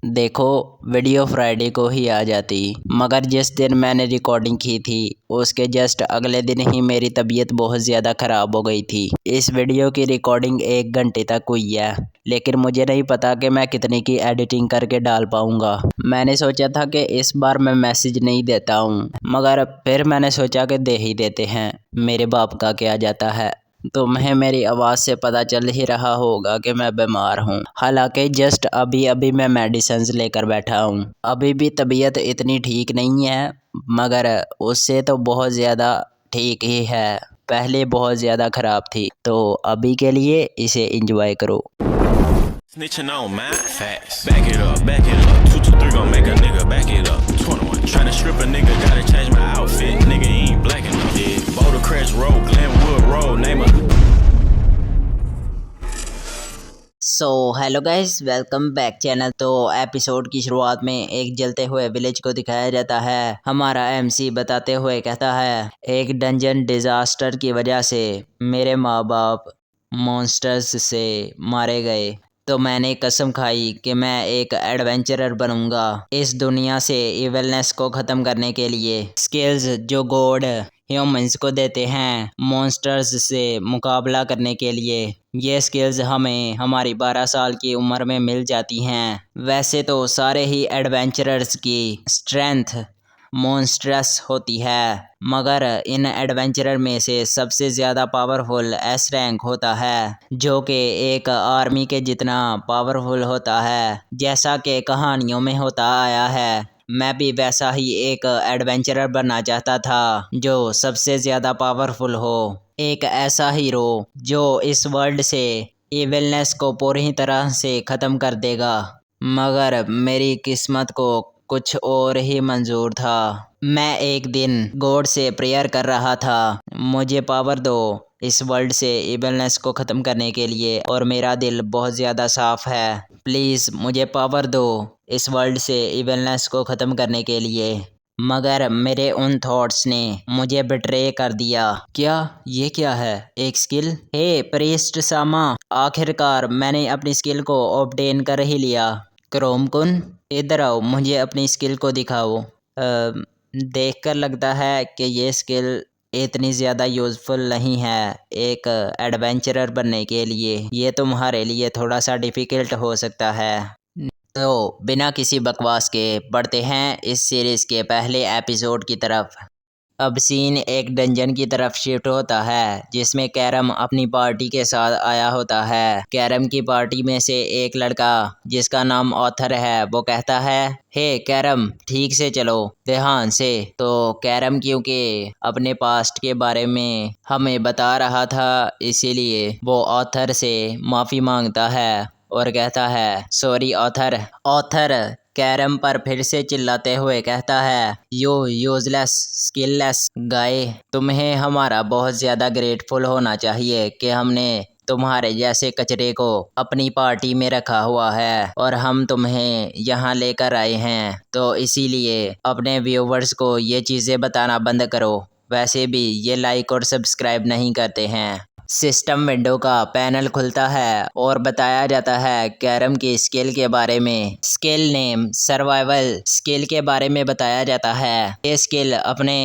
देखो, video Friday को ही आ जाती, मगर जिस दिन मैंने रिकॉर्डिंग की थी उसके जस्ट अगले दिन ही मेरी तबीयत बहुत ज़्यादा ख़राब हो गई थी। इस वीडियो की रिकॉर्डिंग 1 घंटे तक हुई है, लेकिन मुझे नहीं पता कि मैं कितने की एडिटिंग करके डाल पाऊँगा। मैंने सोचा था कि इस बार मैं मैसेज नहीं देता हूँ, मगर फिर मैंने सोचा कि दे ही देते हैं, मेरे बाप का क्या जाता है। तुम्हें मेरी आवाज़ से पता चल ही रहा होगा कि मैं बीमार हूँ। हालांकि जस्ट अभी अभी मैं मेडिसिन्स लेकर बैठा हूँ। अभी भी तबीयत इतनी ठीक नहीं है, मगर उससे तो बहुत ज़्यादा ठीक ही है। पहले बहुत ज़्यादा ख़राब थी, तो अभी के लिए इसे एंजॉय करो। Snitching on my facts. Back it up, back it up. 223 gon' make a nigga back it up. 21. Tryna strip a nigga, gotta change my outfit. Nigga ain't black enough. Yeah. Boulder Crest Road, Glenwood Road, name a. So hello guys, welcome back channel. तो episode की शुरुआत में एक जलते हुए village को दिखाया जाता है। हमारा एमसी बताते हुए कहता है, एक डंजन डिजास्टर की वजह से मेरे माँ बाप मॉन्स्टर्स से मारे गए, तो मैंने कसम खाई कि मैं एक एडवेंचरर बनूंगा इस दुनिया से इविलनेस को ख़त्म करने के लिए। स्किल्स जो गॉड ह्यूमंस को देते हैं मॉन्स्टर्स से मुकाबला करने के लिए, ये स्किल्स हमें हमारी 12 साल की उम्र में मिल जाती हैं। वैसे तो सारे ही एडवेंचरर्स की स्ट्रेंथ मॉन्स्ट्रस होती है, मगर इन एडवेंचरर में से सबसे ज़्यादा पावरफुल एस रैंक होता है, जो कि एक आर्मी के जितना पावरफुल होता है। जैसा कि कहानियों में होता आया है, मैं भी वैसा ही एक एडवेंचरर बनना चाहता था जो सबसे ज़्यादा पावरफुल हो, एक ऐसा हीरो जो इस वर्ल्ड से इविलनेस को पूरी तरह से ख़त्म कर देगा। मगर मेरी किस्मत को कुछ और ही मंजूर था। मैं एक दिन गॉड से प्रेयर कर रहा था, मुझे पावर दो इस वर्ल्ड से इविलनेस को ख़त्म करने के लिए, और मेरा दिल बहुत ज़्यादा साफ है। प्लीज़ मुझे पावर दो इस वर्ल्ड से इविलनेस को ख़त्म करने के लिए। मगर मेरे उन थॉट्स ने मुझे बिट्रे कर दिया। क्या ये क्या है, एक स्किल? हे प्रीस्ट सामा, आखिरकार मैंने अपनी स्किल को ऑब्टेन कर ही लिया। क्रोम कुन, इधर आओ, मुझे अपनी स्किल को दिखाओ। देखकर लगता है कि ये स्किल इतनी ज़्यादा यूज़फुल नहीं है एक एडवेंचरर बनने के लिए। ये तुम्हारे लिए थोड़ा सा डिफ़िकल्ट हो सकता है। तो बिना किसी बकवास के बढ़ते हैं इस सीरीज़ के पहले एपिसोड की तरफ। अब सीन एक डंजन की तरफ शिफ्ट होता है, जिसमें कैरम अपनी पार्टी के साथ आया होता है। कैरम की पार्टी में से एक लड़का जिसका नाम ऑथर है, वो कहता है, हे कैरम, ठीक से चलो, ध्यान से। तो कैरम क्योंकि अपने पास्ट के बारे में हमें बता रहा था, इसीलिए वो ऑथर से माफ़ी मांगता है और कहता है, सॉरी ऑथर। ऑथर कैरम पर फिर से चिल्लाते हुए कहता है, यू यूजलेस स्किललेस गाय, तुम्हें हमारा बहुत ज़्यादा ग्रेटफुल होना चाहिए कि हमने तुम्हारे जैसे कचरे को अपनी पार्टी में रखा हुआ है और हम तुम्हें यहाँ लेकर आए हैं। तो इसीलिए अपने व्यूवर्स को ये चीज़ें बताना बंद करो। वैसे भी ये लाइक और सब्सक्राइब नहीं करते हैं। सिस्टम विंडो का पैनल खुलता है और बताया जाता है कैरम की स्किल के बारे में। स्किल नेम सर्वाइवल स्किल के बारे में बताया जाता है। ये स्किल अपने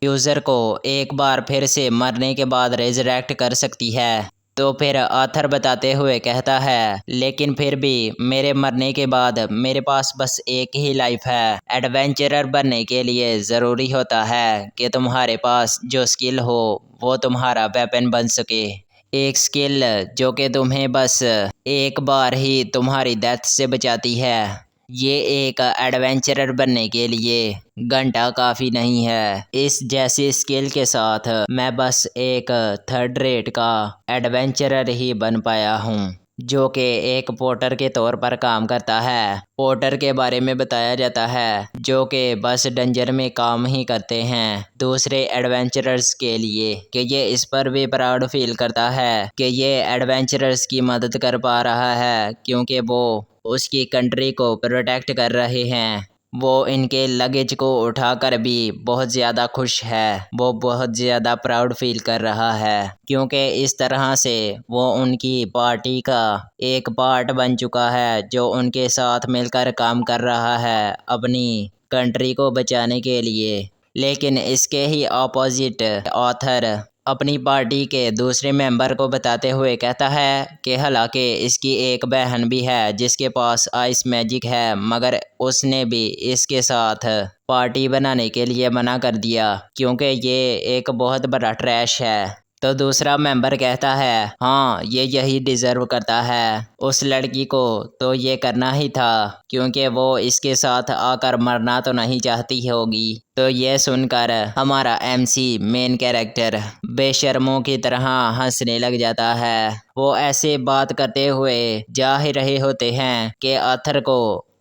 यूज़र को एक बार फिर से मरने के बाद रिजरेक्ट कर सकती है। तो फिर आथर बताते हुए कहता है, लेकिन फिर भी मेरे मरने के बाद मेरे पास बस एक ही लाइफ है। एडवेंचरर बनने के लिए ज़रूरी होता है कि तुम्हारे पास जो स्किल हो वो तुम्हारा वेपन बन सके। एक स्किल जो कि तुम्हें बस एक बार ही तुम्हारी डेथ से बचाती है। ये एक एडवेंचरर बनने के लिए घंटा काफ़ी नहीं है। इस जैसी स्किल के साथ मैं बस एक थर्ड रेट का एडवेंचरर ही बन पाया हूँ, जो कि एक पोर्टर के तौर पर काम करता है। पोर्टर के बारे में बताया जाता है, जो कि बस डंजर में काम ही करते हैं दूसरे एडवेंचरर्स के लिए, कि ये इस पर भी प्राउड फील करता है कि ये एडवेंचरर्स की मदद कर पा रहा है, क्योंकि वो उसकी कंट्री को प्रोटेक्ट कर रहे हैं। वो इनके लगेज को उठाकर भी बहुत ज़्यादा खुश है। वो बहुत ज़्यादा प्राउड फील कर रहा है क्योंकि इस तरह से वो उनकी पार्टी का एक पार्ट बन चुका है जो उनके साथ मिलकर काम कर रहा है अपनी कंट्री को बचाने के लिए। लेकिन इसके ही ऑपोजिट ऑथर अपनी पार्टी के दूसरे मेंबर को बताते हुए कहता है कि हालांकि इसकी एक बहन भी है जिसके पास आइस मैजिक है, मगर उसने भी इसके साथ पार्टी बनाने के लिए मना कर दिया क्योंकि ये एक बहुत बड़ा ट्रैश है। तो दूसरा मेंबर कहता है हाँ, ये यही डिज़र्व करता है। उस लड़की को तो ये करना ही था क्योंकि वो इसके साथ आकर मरना तो नहीं चाहती होगी। तो ये सुनकर हमारा एमसी मेन कैरेक्टर बेशर्मों की तरह हंसने लग जाता है। वो ऐसे बात करते हुए जा ही रहे होते हैं कि आथर को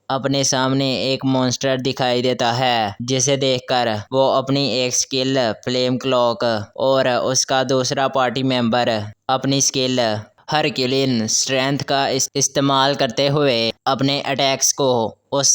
अपने सामने एक मॉन्स्टर दिखाई देता है जिसे देखकर वो अपनी एक स्किल फ्लेम क्लॉक और उसका दूसरा पार्टी मेंबर अपनी स्किल हरक्यूलिन स्ट्रेंथ का इस्तेमाल करते हुए अपने अटैक्स को उस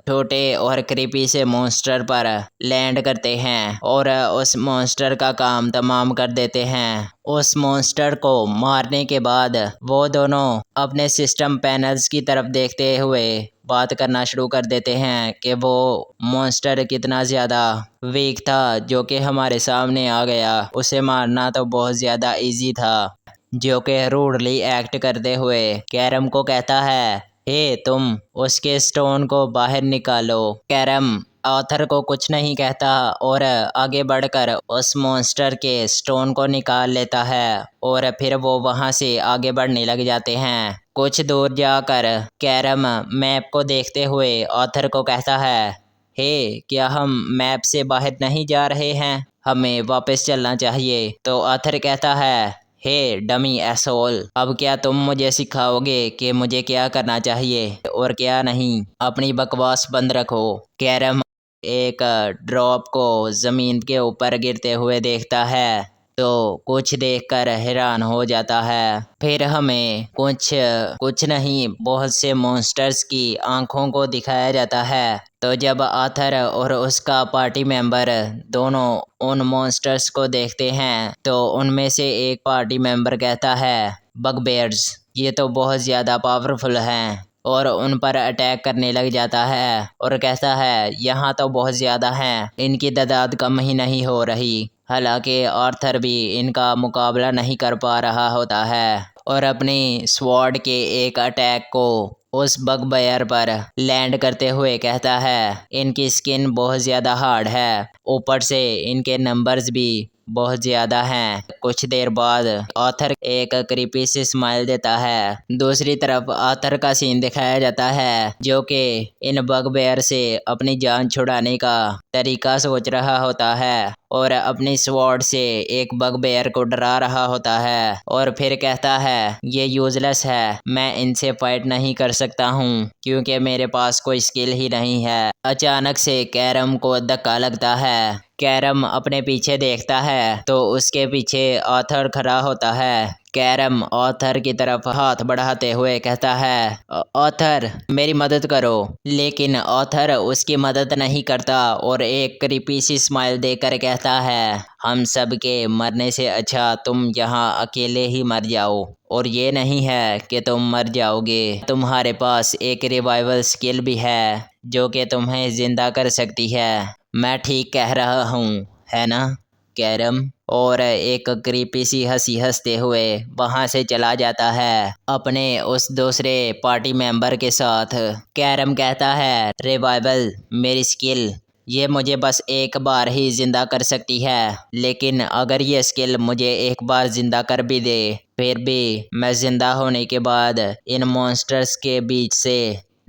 छोटे और क्रीपी से मॉन्स्टर पर लैंड करते हैं और उस मॉन्स्टर का काम तमाम कर देते हैं। उस मॉन्स्टर को मारने के बाद वो दोनों अपने सिस्टम पैनल्स की तरफ देखते हुए बात करना शुरू कर देते हैं कि वो मॉन्स्टर कितना ज़्यादा वीक था जो कि हमारे सामने आ गया। उसे मारना तो बहुत ज़्यादा इजी था। जो कि रूडली एक्ट करते हुए कैरम को कहता है हे तुम उसके स्टोन को बाहर निकालो। कैरम ऑथर को कुछ नहीं कहता और आगे बढ़कर उस मॉन्स्टर के स्टोन को निकाल लेता है और फिर वो वहाँ से आगे बढ़ने लग जाते हैं। कुछ दूर जाकर कैरम मैप को देखते हुए ऑथर को कहता है हे, क्या हम मैप से बाहर नहीं जा रहे हैं? हमें वापस चलना चाहिए। तो ऑथर कहता है हे डमी एसोल, अब क्या तुम मुझे सिखाओगे कि मुझे क्या करना चाहिए और क्या नहीं? अपनी बकवास बंद रखो। कैरम एक ड्रॉप को ज़मीन के ऊपर गिरते हुए देखता है तो कुछ देखकर हैरान हो जाता है। फिर हमें कुछ नहीं बहुत से मॉन्स्टर्स की आंखों को दिखाया जाता है। तो जब आथर और उसका पार्टी मेंबर दोनों उन मॉन्स्टर्स को देखते हैं तो उनमें से एक पार्टी मेंबर कहता है बगबेयर्स, ये तो बहुत ज़्यादा पावरफुल हैं, और उन पर अटैक करने लग जाता है और कहता है यहाँ तो बहुत ज़्यादा हैं, इनकी तादाद कम ही नहीं हो रही। हालांकि आर्थर भी इनका मुकाबला नहीं कर पा रहा होता है और अपनी स्वॉर्ड के एक अटैक को उस बगबेयर पर लैंड करते हुए कहता है इनकी स्किन बहुत ज़्यादा हार्ड है, ऊपर से इनके नंबर्स भी बहुत ज़्यादा हैं। कुछ देर बाद ऑथर एक क्रीपी सी स्माइल देता है। दूसरी तरफ ऑथर का सीन दिखाया जाता है जो कि इन बगबेयर से अपनी जान छुड़ाने का तरीका सोच रहा होता है और अपनी स्वॉर्ड से एक बगबेयर को डरा रहा होता है और फिर कहता है ये यूजलेस है, मैं इनसे फाइट नहीं कर सकता हूँ क्योंकि मेरे पास कोई स्किल ही नहीं है। अचानक से कैरम को धक्का लगता है। कैरम अपने पीछे देखता है तो उसके पीछे ऑथर खड़ा होता है। कैरम ऑथर की तरफ हाथ बढ़ाते हुए कहता है ऑथर मेरी मदद करो, लेकिन ऑथर उसकी मदद नहीं करता और एक क्रीपी सी स्माइल देकर कहता है हम सब के मरने से अच्छा तुम यहाँ अकेले ही मर जाओ, और ये नहीं है कि तुम मर जाओगे, तुम्हारे पास एक रिवाइवल स्किल भी है जो कि तुम्हें जिंदा कर सकती है। मैं ठीक कह रहा हूँ है ना कैरम? और एक क्रीपी सी हंसी हंसते हुए वहाँ से चला जाता है अपने उस दूसरे पार्टी मेंबर के साथ। कैरम कहता है रिवाइवल मेरी स्किल, ये मुझे बस एक बार ही ज़िंदा कर सकती है, लेकिन अगर ये स्किल मुझे एक बार ज़िंदा कर भी दे फिर भी मैं ज़िंदा होने के बाद इन मॉन्स्टर्स के बीच से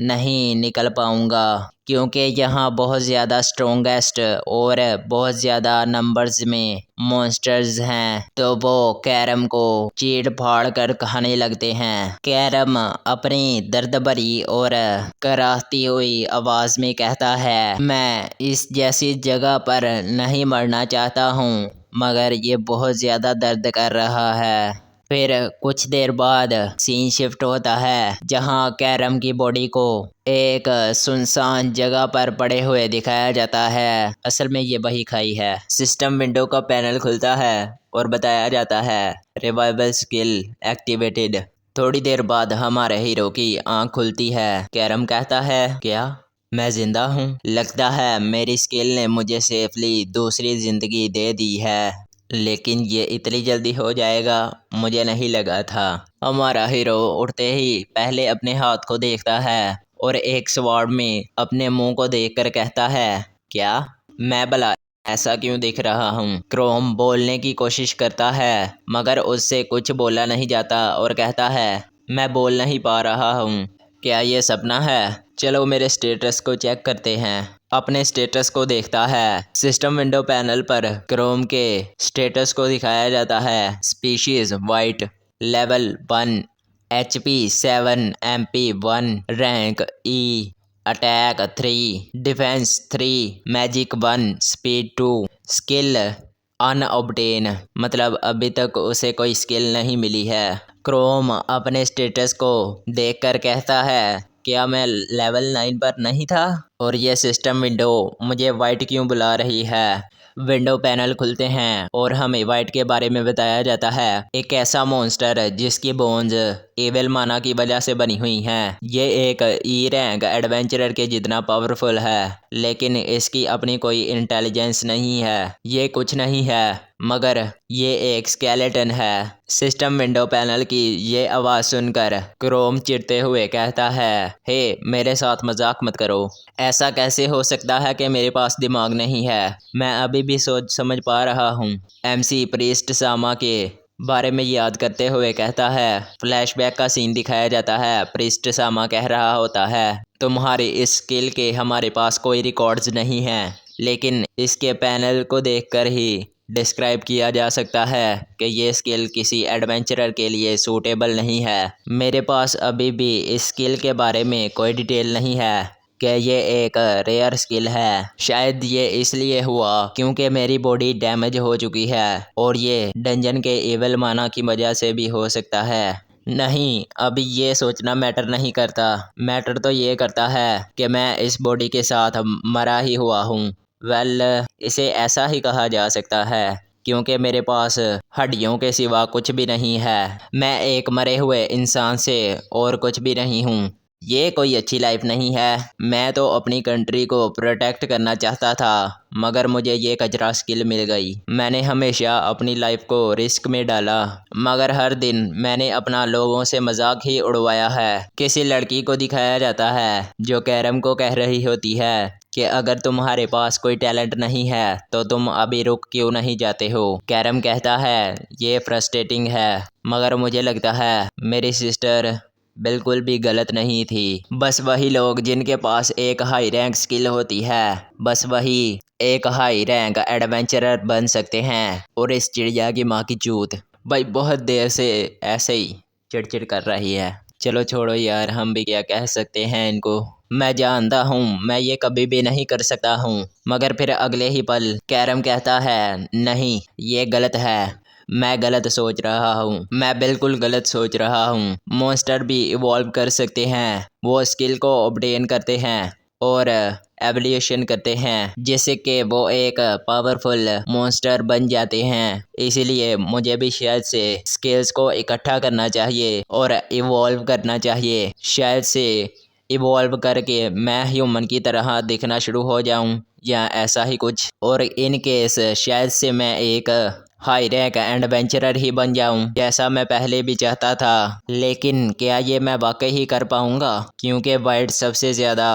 नहीं निकल पाऊँगा क्योंकि यहाँ बहुत ज़्यादा स्ट्रोंगेस्ट और बहुत ज़्यादा नंबर्स में मॉन्स्टर्स हैं। तो वो कैरम को चीड़ फाड़ कर खाने लगते हैं। कैरम अपनी दर्द भरी और कराहती हुई आवाज़ में कहता है मैं इस जैसी जगह पर नहीं मरना चाहता हूँ, मगर ये बहुत ज़्यादा दर्द कर रहा है। फिर कुछ देर बाद सीन शिफ्ट होता है जहां कैरम की बॉडी को एक सुनसान जगह पर पड़े हुए दिखाया जाता है। असल में ये वही खाई है। सिस्टम विंडो का पैनल खुलता है और बताया जाता है रिवाइवल स्किल एक्टिवेटेड। थोड़ी देर बाद हमारे हीरो की आंख खुलती है। कैरम कहता है, क्या मैं जिंदा हूँ? लगता है मेरी स्किल ने मुझे सेफली दूसरी जिंदगी दे दी है, लेकिन ये इतनी जल्दी हो जाएगा मुझे नहीं लगा था। हमारा हीरो उठते ही पहले अपने हाथ को देखता है और एक स्वॉर्ड में अपने मुंह को देखकर कहता है, क्या मैं भला ऐसा क्यों दिख रहा हूँ? क्रोम बोलने की कोशिश करता है मगर उससे कुछ बोला नहीं जाता और कहता है, मैं बोल नहीं पा रहा हूँ। क्या ये सपना है? चलो मेरे स्टेटस को चेक करते हैं। अपने स्टेटस को देखता है। सिस्टम विंडो पैनल पर क्रोम के स्टेटस को दिखाया जाता है। Species white, level 1, HP 7, MP 1, rank E, attack 3, defence 3, magic 1, speed 2, skill unobtain, मतलब अभी तक उसे कोई स्किल नहीं मिली है। क्रोम अपने स्टेटस को देखकर कहता है, क्या मैं लेवल 9 पर नहीं था? और ये सिस्टम विंडो मुझे वाइट क्यों बुला रही है? विंडो पैनल खुलते हैं और हमें वाइट के बारे में बताया जाता है। एक ऐसा मॉन्स्टर जिसकी बोन्स एविल माना की वजह से बनी हुई हैं। ये एक ई रैंक एडवेंचरर के जितना पावरफुल है, लेकिन इसकी अपनी कोई इंटेलिजेंस नहीं है। ये कुछ नहीं है मगर ये एक स्केलेटन है। सिस्टम विंडो पैनल की ये आवाज़ सुनकर क्रोम चिढ़ते हुए कहता है, हे मेरे साथ मजाक मत करो। ऐसा कैसे हो सकता है कि मेरे पास दिमाग नहीं है? मैं अभी भी सोच समझ पा रहा हूँ। MC प्रीस्ट सामा के बारे में याद करते हुए कहता है। फ्लैशबैक का सीन दिखाया जाता है। प्रीस्ट सामा कह रहा होता है, तुम्हारी इस स्किल के हमारे पास कोई रिकॉर्ड्स नहीं हैं, लेकिन इसके पैनल को देखकर ही डिस्क्राइब किया जा सकता है कि ये स्किल किसी एडवेंचरर के लिए सूटेबल नहीं है। मेरे पास अभी भी इस स्किल के बारे में कोई डिटेल नहीं है कि ये एक रेयर स्किल है। शायद ये इसलिए हुआ क्योंकि मेरी बॉडी डैमेज हो चुकी है और ये डंजन के एविल माना की वजह से भी हो सकता है। नहीं, अभी ये सोचना मैटर नहीं करता। मैटर तो ये करता है कि मैं इस बॉडी के साथ मरा ही हुआ हूँ। वेल, इसे ऐसा ही कहा जा सकता है क्योंकि मेरे पास हड्डियों के सिवा कुछ भी नहीं है। मैं एक मरे हुए इंसान से और कुछ भी नहीं हूँ। ये कोई अच्छी लाइफ नहीं है। मैं तो अपनी कंट्री को प्रोटेक्ट करना चाहता था मगर मुझे ये कचरा स्किल मिल गई। मैंने हमेशा अपनी लाइफ को रिस्क में डाला मगर हर दिन मैंने अपना लोगों से मजाक ही उड़वाया है। किसी लड़की को दिखाया जाता है जो कैरम को कह रही होती है कि अगर तुम्हारे पास कोई टैलेंट नहीं है तो तुम अभी रुक क्यों नहीं जाते हो? कैरम कहता है, ये फ्रस्ट्रेटिंग है मगर मुझे लगता है मेरी सिस्टर बिल्कुल भी गलत नहीं थी। बस वही लोग जिनके पास एक हाई रैंक स्किल होती है, बस वही एक हाई रैंक एडवेंचरर बन सकते हैं। और इस चिड़िया की माँ की चूत भाई बहुत देर से ऐसे ही चिड़चिड़ कर रही है। चलो छोड़ो यार, हम भी क्या कह सकते हैं इनको। मैं जानता हूँ मैं ये कभी भी नहीं कर सकता हूँ। मगर फिर अगले ही पल कैरम कहता है, नहीं ये गलत है, मैं गलत सोच रहा हूँ, मैं बिल्कुल गलत सोच रहा हूँ। मॉन्स्टर भी इवॉल्व कर सकते हैं, वो स्किल को ऑब्टेन करते हैं और एवोल्यूशन करते हैं जिससे कि वो एक पावरफुल मॉन्स्टर बन जाते हैं। इसीलिए मुझे भी शायद से स्किल्स को इकट्ठा करना चाहिए और इवॉल्व करना चाहिए। शायद से इवॉल्व करके मैं ह्यूमन की तरह दिखना शुरू हो जाऊं या ऐसा ही कुछ। और इन केस शायद से मैं एक हाई रैंक एडवेंचरर ही बन जाऊं जैसा मैं पहले भी चाहता था। लेकिन क्या ये मैं वाकई ही कर पाऊंगा? क्योंकि वाइट सबसे ज़्यादा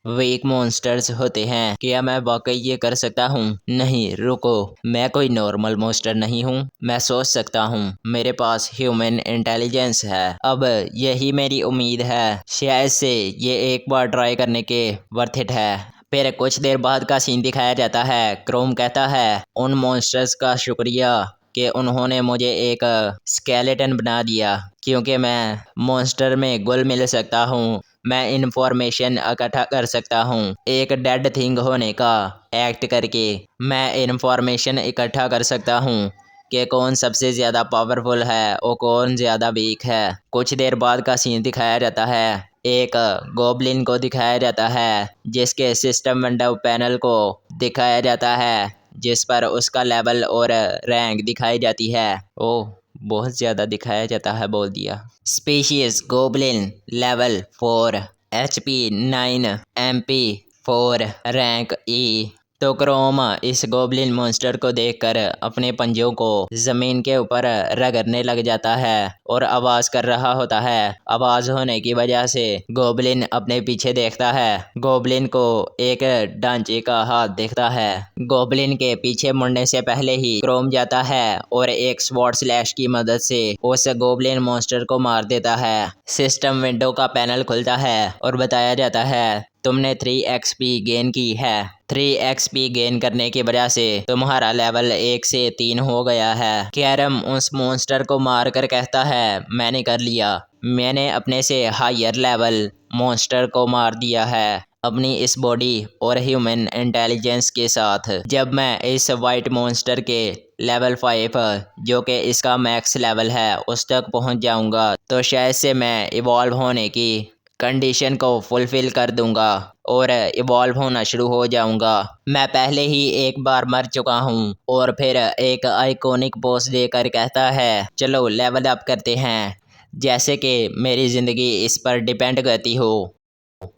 वीक मॉन्स्टर्स होते हैं। क्या मैं वाकई ये कर सकता हूँ? नहीं रुको, मैं कोई नॉर्मल मॉन्स्टर नहीं हूँ। मैं सोच सकता हूँ, मेरे पास ह्यूमन इंटेलिजेंस है। अब यही मेरी उम्मीद है, शायद से ये एक बार ट्राई करने के वर्थ इट है। फिर कुछ देर बाद का सीन दिखाया जाता है। क्रोम कहता है, उन मॉन्स्टर्स का शुक्रिया कि उन्होंने मुझे एक स्केलेटन बना दिया क्योंकि मैं मॉन्स्टर में घुल मिल सकता हूँ। मैं इन्फॉर्मेशन इकट्ठा कर सकता हूँ। एक डेड थिंग होने का एक्ट करके मैं इन्फॉर्मेशन इकट्ठा कर सकता हूँ। कि कौन सबसे ज़्यादा पावरफुल है और कौन ज़्यादा वीक है। कुछ देर बाद का सीन दिखाया जाता है। एक गोब्लिन को दिखाया जाता है जिसके सिस्टम विंडो पैनल को दिखाया जाता है, जिस पर उसका लेवल और रैंक दिखाई जाती है। ओह, बहुत ज़्यादा दिखाया जाता है, बोल दिया। Species goblin level 4, HP 9, MP 4, rank E। तो क्रोम इस गोब्लिन मॉन्स्टर को देखकर अपने पंजों को जमीन के ऊपर रगड़ने लग जाता है और आवाज कर रहा होता है। आवाज होने की वजह से गोब्लिन अपने पीछे देखता है। गोब्लिन को एक ढांचे का हाथ दिखता है। गोब्लिन के पीछे मुड़ने से पहले ही क्रोम जाता है और एक स्वॉर्ड स्लैश की मदद से उस गोब्लिन मॉन्स्टर को मार देता है। सिस्टम विंडो का पैनल खुलता है और बताया जाता है तुमने 3 XP गेन की है। 3 XP गेन करने की वजह से तुम्हारा लेवल 1 से 3 हो गया है। कैरम उस मॉन्स्टर को मार कर कहता है मैंने कर लिया, मैंने अपने से हायर लेवल मॉन्स्टर को मार दिया है अपनी इस बॉडी और ह्यूमन इंटेलिजेंस के साथ। जब मैं इस वाइट मॉन्स्टर के लेवल 5 जो कि इसका मैक्स लेवल है उस तक पहुंच जाऊंगा तो शायद से मैं इवॉल्व होने की कंडीशन को फुलफिल कर दूंगा और इवॉल्व होना शुरू हो जाऊंगा। मैं पहले ही एक बार मर चुका हूँ। और फिर एक आइकॉनिक पोज देकर कहता है चलो लेवल अप करते हैं, जैसे कि मेरी ज़िंदगी इस पर डिपेंड करती हो।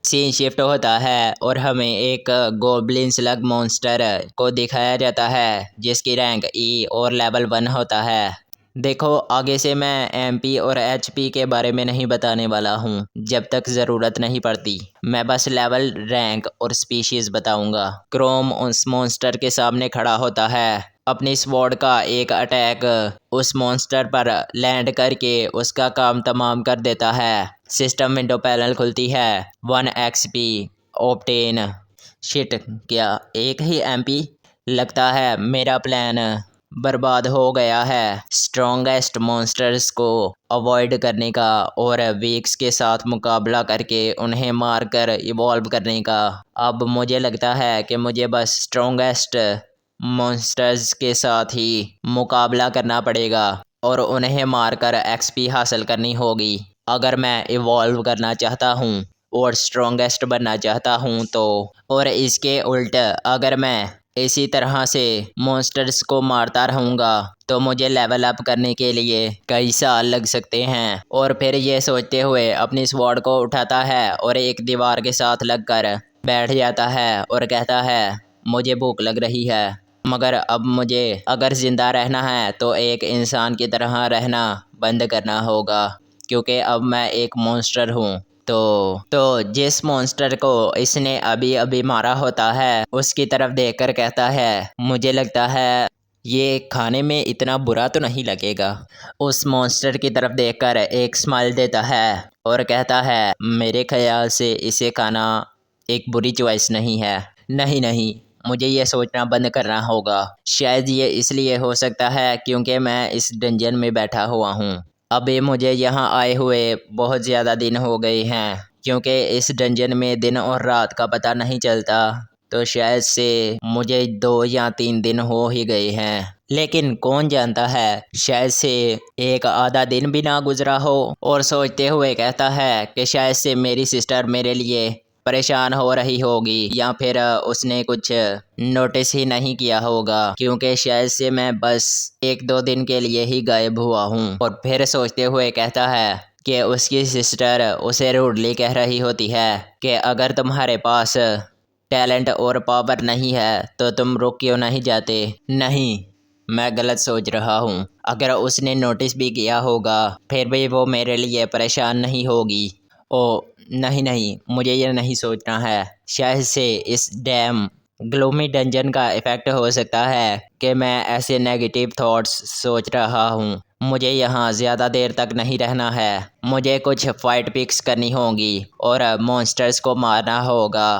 सीन शिफ्ट होता है और हमें एक गोब्लिन स्लग मॉन्स्टर को दिखाया जाता है जिसकी रैंक E और लेवल 1 होता है। देखो, आगे से मैं MP और HP के बारे में नहीं बताने वाला हूँ जब तक ज़रूरत नहीं पड़ती। मैं बस लेवल, रैंक और स्पीशीज़ बताऊँगा। क्रोम उस मॉन्स्टर के सामने खड़ा होता है। अपनी स्वॉर्ड का एक अटैक उस मॉन्स्टर पर लैंड करके उसका काम तमाम कर देता है। सिस्टम विंडो पैनल खुलती है। 1 XP ऑब्टेन। शिट, क्या एक ही MP? लगता है मेरा प्लान बर्बाद हो गया है। स्ट्रॉन्गेस्ट मॉन्स्टर्स को अवॉइड करने का और वीक्स के साथ मुकाबला करके उन्हें मारकर इवॉल्व करने का। अब मुझे लगता है कि मुझे बस स्ट्रॉन्गेस्ट मॉन्स्टर्स के साथ ही मुकाबला करना पड़ेगा और उन्हें मारकर XP हासिल करनी होगी अगर मैं इवॉल्व करना चाहता हूँ और स्ट्रॉन्गेस्ट बनना चाहता हूँ तो। और इसके उल्ट अगर मैं इसी तरह से मॉन्स्टर्स को मारता रहूँगा तो मुझे लेवल अप करने के लिए कई साल लग सकते हैं। और फिर ये सोचते हुए अपनी स्वॉर्ड को उठाता है और एक दीवार के साथ लगकर बैठ जाता है और कहता है मुझे भूख लग रही है, मगर अब मुझे अगर ज़िंदा रहना है तो एक इंसान की तरह रहना बंद करना होगा क्योंकि अब मैं एक मॉन्स्टर हूँ। तो जिस मॉन्स्टर को इसने अभी अभी मारा होता है उसकी तरफ देखकर कहता है मुझे लगता है ये खाने में इतना बुरा तो नहीं लगेगा। उस मॉन्स्टर की तरफ देखकर एक स्माइल देता है और कहता है मेरे ख्याल से इसे खाना एक बुरी चॉइस नहीं है। नहीं, मुझे ये सोचना बंद करना होगा। शायद ये इसलिए हो सकता है क्योंकि मैं इस डंजन में बैठा हुआ हूँ। अभी मुझे यहाँ आए हुए बहुत ज़्यादा दिन हो गए हैं क्योंकि इस डंजन में दिन और रात का पता नहीं चलता, तो शायद से मुझे 2 या 3 दिन हो ही गए हैं। लेकिन कौन जानता है, शायद से एक आधा दिन भी ना गुजरा हो। और सोचते हुए कहता है कि शायद से मेरी सिस्टर मेरे लिए परेशान हो रही होगी या फिर उसने कुछ नोटिस ही नहीं किया होगा क्योंकि शायद से मैं बस 1-2 दिन के लिए ही गायब हुआ हूँ। और फिर सोचते हुए कहता है कि उसकी सिस्टर उसे रूडली कह रही होती है कि अगर तुम्हारे पास टैलेंट और पावर नहीं है तो तुम रुक क्यों नहीं जाते। नहीं, मैं गलत सोच रहा हूँ। अगर उसने नोटिस भी किया होगा फिर भी वो मेरे लिए परेशान नहीं होगी। ओ नहीं, मुझे ये नहीं सोचना है। शायद से इस डैम ग्लूमी डंजन का इफ़ेक्ट हो सकता है कि मैं ऐसे नेगेटिव थॉट्स सोच रहा हूँ। मुझे यहाँ ज़्यादा देर तक नहीं रहना है। मुझे कुछ फाइट पिक्स करनी होगी और मॉन्स्टर्स को मारना होगा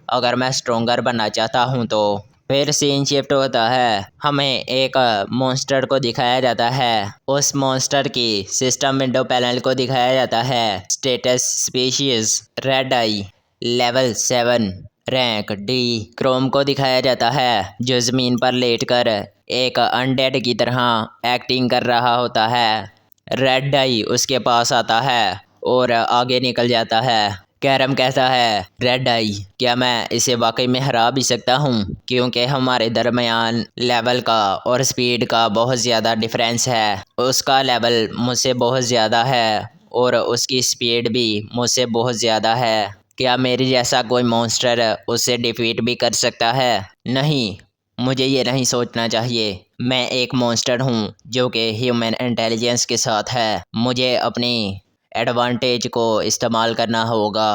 अगर मैं स्ट्रोंगर बनना चाहता हूँ तो। फिर सीन शिफ्ट होता है। हमें एक मॉन्स्टर को दिखाया जाता है। उस मॉन्स्टर की सिस्टम विंडो पैनल को दिखाया जाता है। स्टेटस स्पीशीज रेड आई, लेवल 7, रैंक D। क्रोम को दिखाया जाता है जो ज़मीन पर लेटकर एक अनडेड की तरह एक्टिंग कर रहा होता है। रेड डाई उसके पास आता है और आगे निकल जाता है। कैरम कहता है, रेड आई, क्या मैं इसे वाकई में हरा भी सकता हूँ? क्योंकि हमारे दरमियान लेवल का और स्पीड का बहुत ज़्यादा डिफरेंस है। उसका लेवल मुझसे बहुत ज़्यादा है और उसकी स्पीड भी मुझसे बहुत ज़्यादा है। क्या मेरे जैसा कोई मॉन्स्टर उसे डिफीट भी कर सकता है? नहीं, मुझे ये नहीं सोचना चाहिए। मैं एक मॉन्स्टर हूँ जो कि ह्यूमन इंटेलिजेंस के साथ है। मुझे अपनी एडवांटेज को इस्तेमाल करना होगा।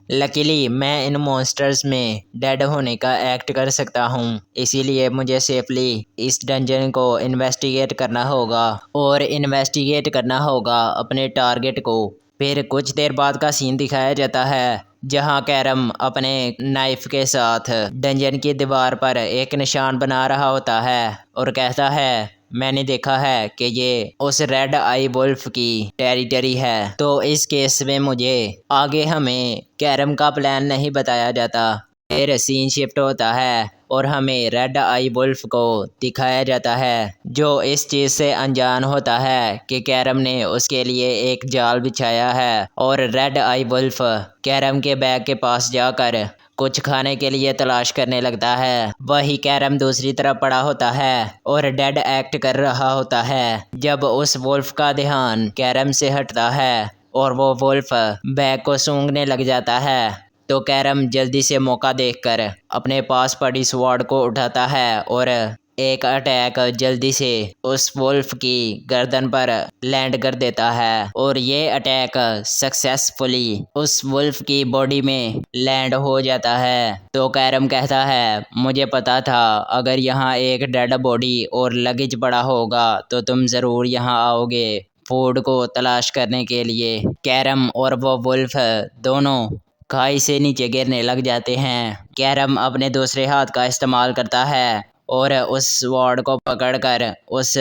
लकीली मैं इन मॉन्स्टर्स में डेड होने का एक्ट कर सकता हूँ, इसीलिए मुझे सेफली इस डंजन को इन्वेस्टिगेट करना होगा और इन्वेस्टिगेट करना होगा अपने टारगेट को। फिर कुछ देर बाद का सीन दिखाया जाता है जहां कैरम अपने नाइफ के साथ डंजन की दीवार पर एक निशान बना रहा होता है और कहता है, मैंने देखा है कि ये उस रेड आई वुल्फ की टेरिटरी है। तो इस केस में मुझे आगे हमें कैरम का प्लान नहीं बताया जाता। फिर सीन शिफ्ट होता है और हमें रेड आई वुल्फ को दिखाया जाता है, जो इस चीज़ से अनजान होता है कि कैरम ने उसके लिए एक जाल बिछाया है। और रेड आई वुल्फ कैरम के बैग के पास जाकर कुछ खाने के लिए तलाश करने लगता है। वही कैरम दूसरी तरफ पड़ा होता है और डेड एक्ट कर रहा होता है। जब उस वुल्फ का ध्यान कैरम से हटता है और वो वुल्फ बैग को सूंघने लग जाता है, तो कैरम जल्दी से मौका देखकर अपने पास पड़ी स्वॉर्ड को उठाता है और एक अटैक जल्दी से उस वुल्फ की गर्दन पर लैंड कर देता है। और ये अटैक सक्सेसफुली उस वुल्फ की बॉडी में लैंड हो जाता है। तो कैरम कहता है, मुझे पता था अगर यहाँ एक डेड बॉडी और लगेज पड़ा होगा तो तुम ज़रूर यहाँ आओगे फूड को तलाश करने के लिए। कैरम और वो वुल्फ दोनों खाई से नीचे गिरने लग जाते हैं। कैरम अपने दूसरे हाथ का इस्तेमाल करता है और उस स्वॉर्ड को पकड़कर उस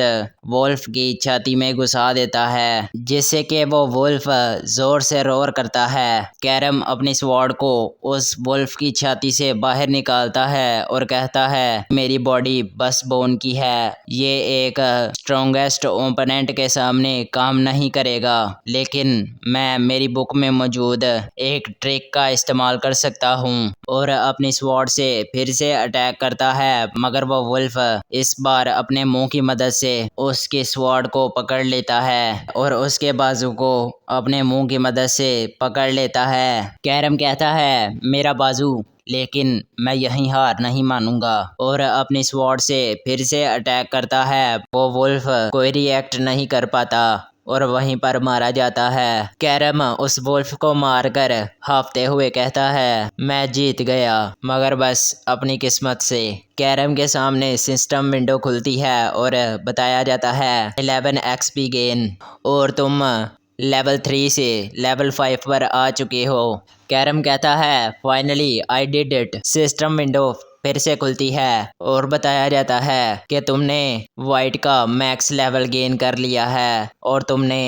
वुल्फ की छाती में घुसा देता है, जिससे कि वो वुल्फ जोर से रोर करता है। कैरम अपनी स्वॉर्ड को उस वुल्फ की छाती से बाहर निकालता है और कहता है, मेरी बॉडी बस बोन की है, ये एक स्ट्रॉन्गेस्ट ओपोनेंट के सामने काम नहीं करेगा, लेकिन मैं मेरी बुक में मौजूद एक ट्रिक का इस्तेमाल कर सकता हूँ। और अपनी स्वॉर्ड से फिर से अटैक करता है, मगर वो वुल्फ इस बार अपने मुंह की मदद से उसके स्वॉर्ड को पकड़ लेता है और उसके बाजू को अपने मुंह की मदद से पकड़ लेता है। कैरम कहता है, मेरा बाजू, लेकिन मैं यहीं हार नहीं मानूंगा और अपनी स्वॉर्ड से फिर से अटैक करता है। वो वुल्फ कोई रिएक्ट नहीं कर पाता और वहीं पर मारा जाता है। कैरम उस वुल्फ को मारकर हाफते हुए कहता है, मैं जीत गया, मगर बस अपनी किस्मत से। कैरम के सामने सिस्टम विंडो खुलती है और बताया जाता है 11 XP गेन और तुम लेवल 3 से लेवल 5 पर आ चुके हो। कैरम कहता है, finally I did it. System window फिर से खुलती है और बताया जाता है कि तुमने वाइट का मैक्स लेवल गेन कर लिया है और तुमने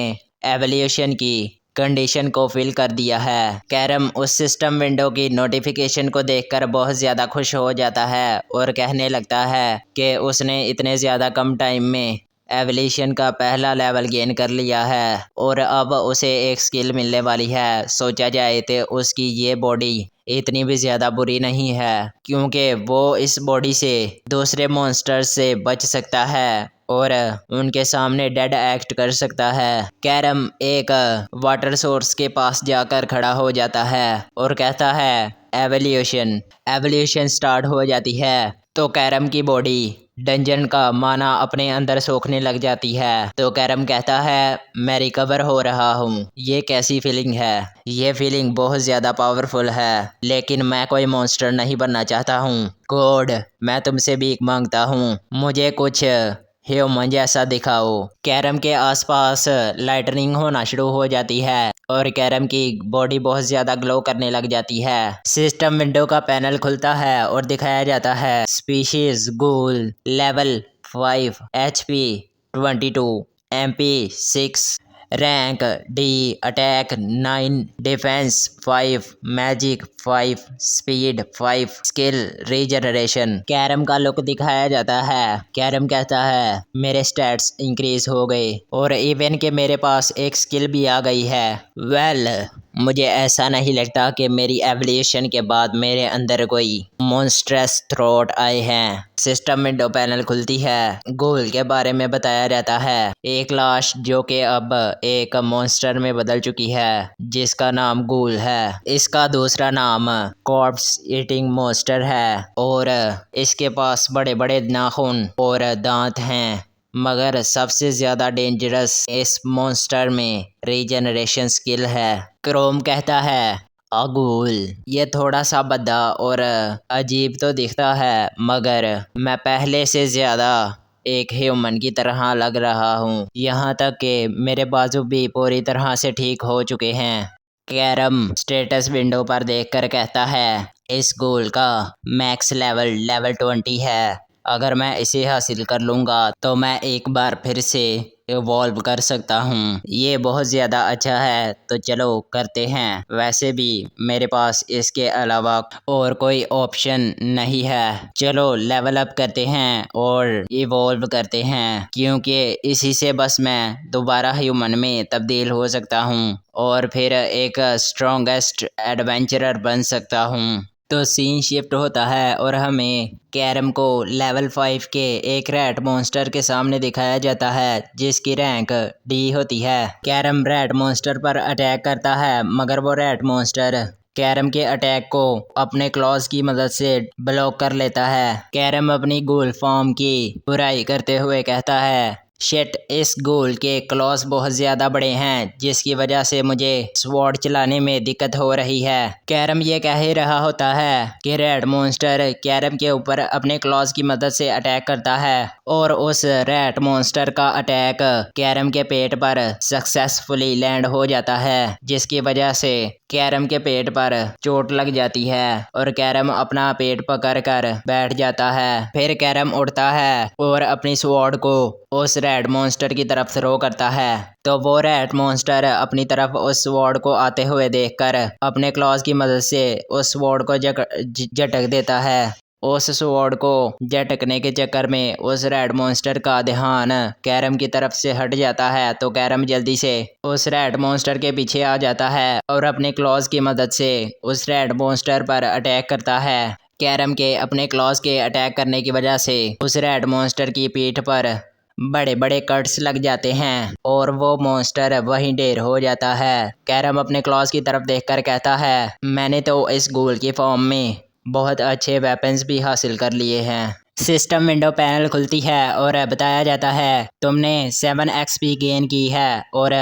एवोल्यूशन की कंडीशन को फिल कर दिया है। कैरम उस सिस्टम विंडो की नोटिफिकेशन को देखकर बहुत ज़्यादा खुश हो जाता है और कहने लगता है कि उसने इतने ज़्यादा कम टाइम में एवोल्यूशन का पहला लेवल गेन कर लिया है और अब उसे एक स्किल मिलने वाली है। सोचा जाए तो उसकी ये बॉडी इतनी भी ज़्यादा बुरी नहीं है, क्योंकि वो इस बॉडी से दूसरे मॉन्स्टर्स से बच सकता है और उनके सामने डेड एक्ट कर सकता है। कैरम एक वाटर सोर्स के पास जाकर खड़ा हो जाता है और कहता है, एवोल्यूशन स्टार्ट हो जाती है। तो कैरम की बॉडी डंजन का माना अपने अंदर सोखने लग जाती है। तो कैरम कहता है, मैं रिकवर हो रहा हूँ, ये कैसी फीलिंग है? ये फीलिंग बहुत ज़्यादा पावरफुल है, लेकिन मैं कोई मॉन्स्टर नहीं बनना चाहता हूँ। गॉड, मैं तुमसे भीख मांगता हूँ, मुझे कुछ ह्यूमन जैसा दिखाओ। कैरम के आसपास लाइटनिंग होना शुरू हो जाती है और कैरम की बॉडी बहुत ज़्यादा ग्लो करने लग जाती है। सिस्टम विंडो का पैनल खुलता है और दिखाया जाता है, species ghoul, level 5, HP 22, MP 6, rank D, attack 9, defence 5, magic 5, speed 5, skill regeneration. कैरम का लुक दिखाया जाता है। कैरम कहता है मेरे स्टैट्स इंक्रीज हो गए और इवन के मेरे पास एक स्किल भी आ गई है। वेल, मुझे ऐसा नहीं लगता कि मेरी एवोल्यूशन के बाद मेरे अंदर कोई मॉन्स्ट्रस थ्रॉट आए हैं। सिस्टम विंडो पैनल खुलती है। गूल के बारे में बताया जाता है, एक लाश जो कि अब एक मॉन्स्टर में बदल चुकी है जिसका नाम गूल है। इसका दूसरा नाम कॉर्प्स ईटिंग मॉन्स्टर है और इसके पास बड़े बड़े नाखून और दांत हैं। मगर सबसे ज़्यादा डेंजरस इस मॉन्स्टर में रीजनरेशन स्किल है। क्रोम कहता है अगूल, ये थोड़ा सा भद्दा और अजीब तो दिखता है मगर मैं पहले से ज़्यादा एक ह्यूमन की तरह लग रहा हूँ। यहाँ तक कि मेरे बाजू भी पूरी तरह से ठीक हो चुके हैं। कैरम स्टेटस विंडो पर देखकर कहता है इस गोल का मैक्स लेवल 20 है। अगर मैं इसे हासिल कर लूँगा तो मैं एक बार फिर से इवॉल्व कर सकता हूँ। ये बहुत ज़्यादा अच्छा है, तो चलो करते हैं। वैसे भी मेरे पास इसके अलावा और कोई ऑप्शन नहीं है। चलो लेवल अप करते हैं और इवॉल्व करते हैं, क्योंकि इसी से बस मैं दोबारा ह्यूमन में तब्दील हो सकता हूँ और फिर एक स्ट्रॉन्गेस्ट एडवेंचरर बन सकता हूँ। तो सीन शिफ्ट होता है और हमें कैरम को लेवल 5 के एक रैट मॉन्स्टर के सामने दिखाया जाता है जिसकी रैंक डी होती है। कैरम रैट मॉन्स्टर पर अटैक करता है मगर वो रैट मॉन्स्टर कैरम के अटैक को अपने क्लॉज की मदद से ब्लॉक कर लेता है। कैरम अपनी गूल फॉर्म की बुराई करते हुए कहता है शिट, इस गोल के क्लॉज बहुत ज़्यादा बड़े हैं जिसकी वजह से मुझे स्वॉर्ड चलाने में दिक्कत हो रही है। कैरम ये कह ही रहा होता है कि रेड मॉन्स्टर कैरम के ऊपर अपने क्लॉज की मदद से अटैक करता है और उस रैट मॉन्स्टर का अटैक कैरम के पेट पर सक्सेसफुली लैंड हो जाता है, जिसकी वजह से कैरम के पेट पर चोट लग जाती है और कैरम अपना पेट पकड़ कर बैठ जाता है। फिर कैरम उठता है और अपनी स्वॉर्ड को उस रैट मॉन्स्टर की तरफ थ्रो करता है, तो वो रैट मॉन्स्टर अपनी तरफ उस स्वॉर्ड को आते हुए देखकर अपने क्लॉज की मदद से उस स्वॉर्ड को झटक देता है। उस स्वॉर्ड को झटकने के चक्कर में उस रैट मॉन्स्टर का ध्यान कैरम की तरफ से हट जाता है, तो कैरम जल्दी से उस रैट मॉन्स्टर के पीछे आ जाता है और अपने क्लॉज की मदद से उस रैट मॉन्स्टर पर अटैक करता है। कैरम के अपने क्लॉज के अटैक करने की वजह से उस रैट मॉन्स्टर की पीठ पर बड़े बड़े कट्स लग जाते हैं और वो मॉन्स्टर वहीं ढेर हो जाता है। कैरम अपने क्लॉज की तरफ देखकर कहता है मैंने तो इस गोल की फॉर्म में बहुत अच्छे वेपन्स भी हासिल कर लिए हैं। सिस्टम विंडो पैनल खुलती है और बताया जाता है तुमने 7 XP गेन की है और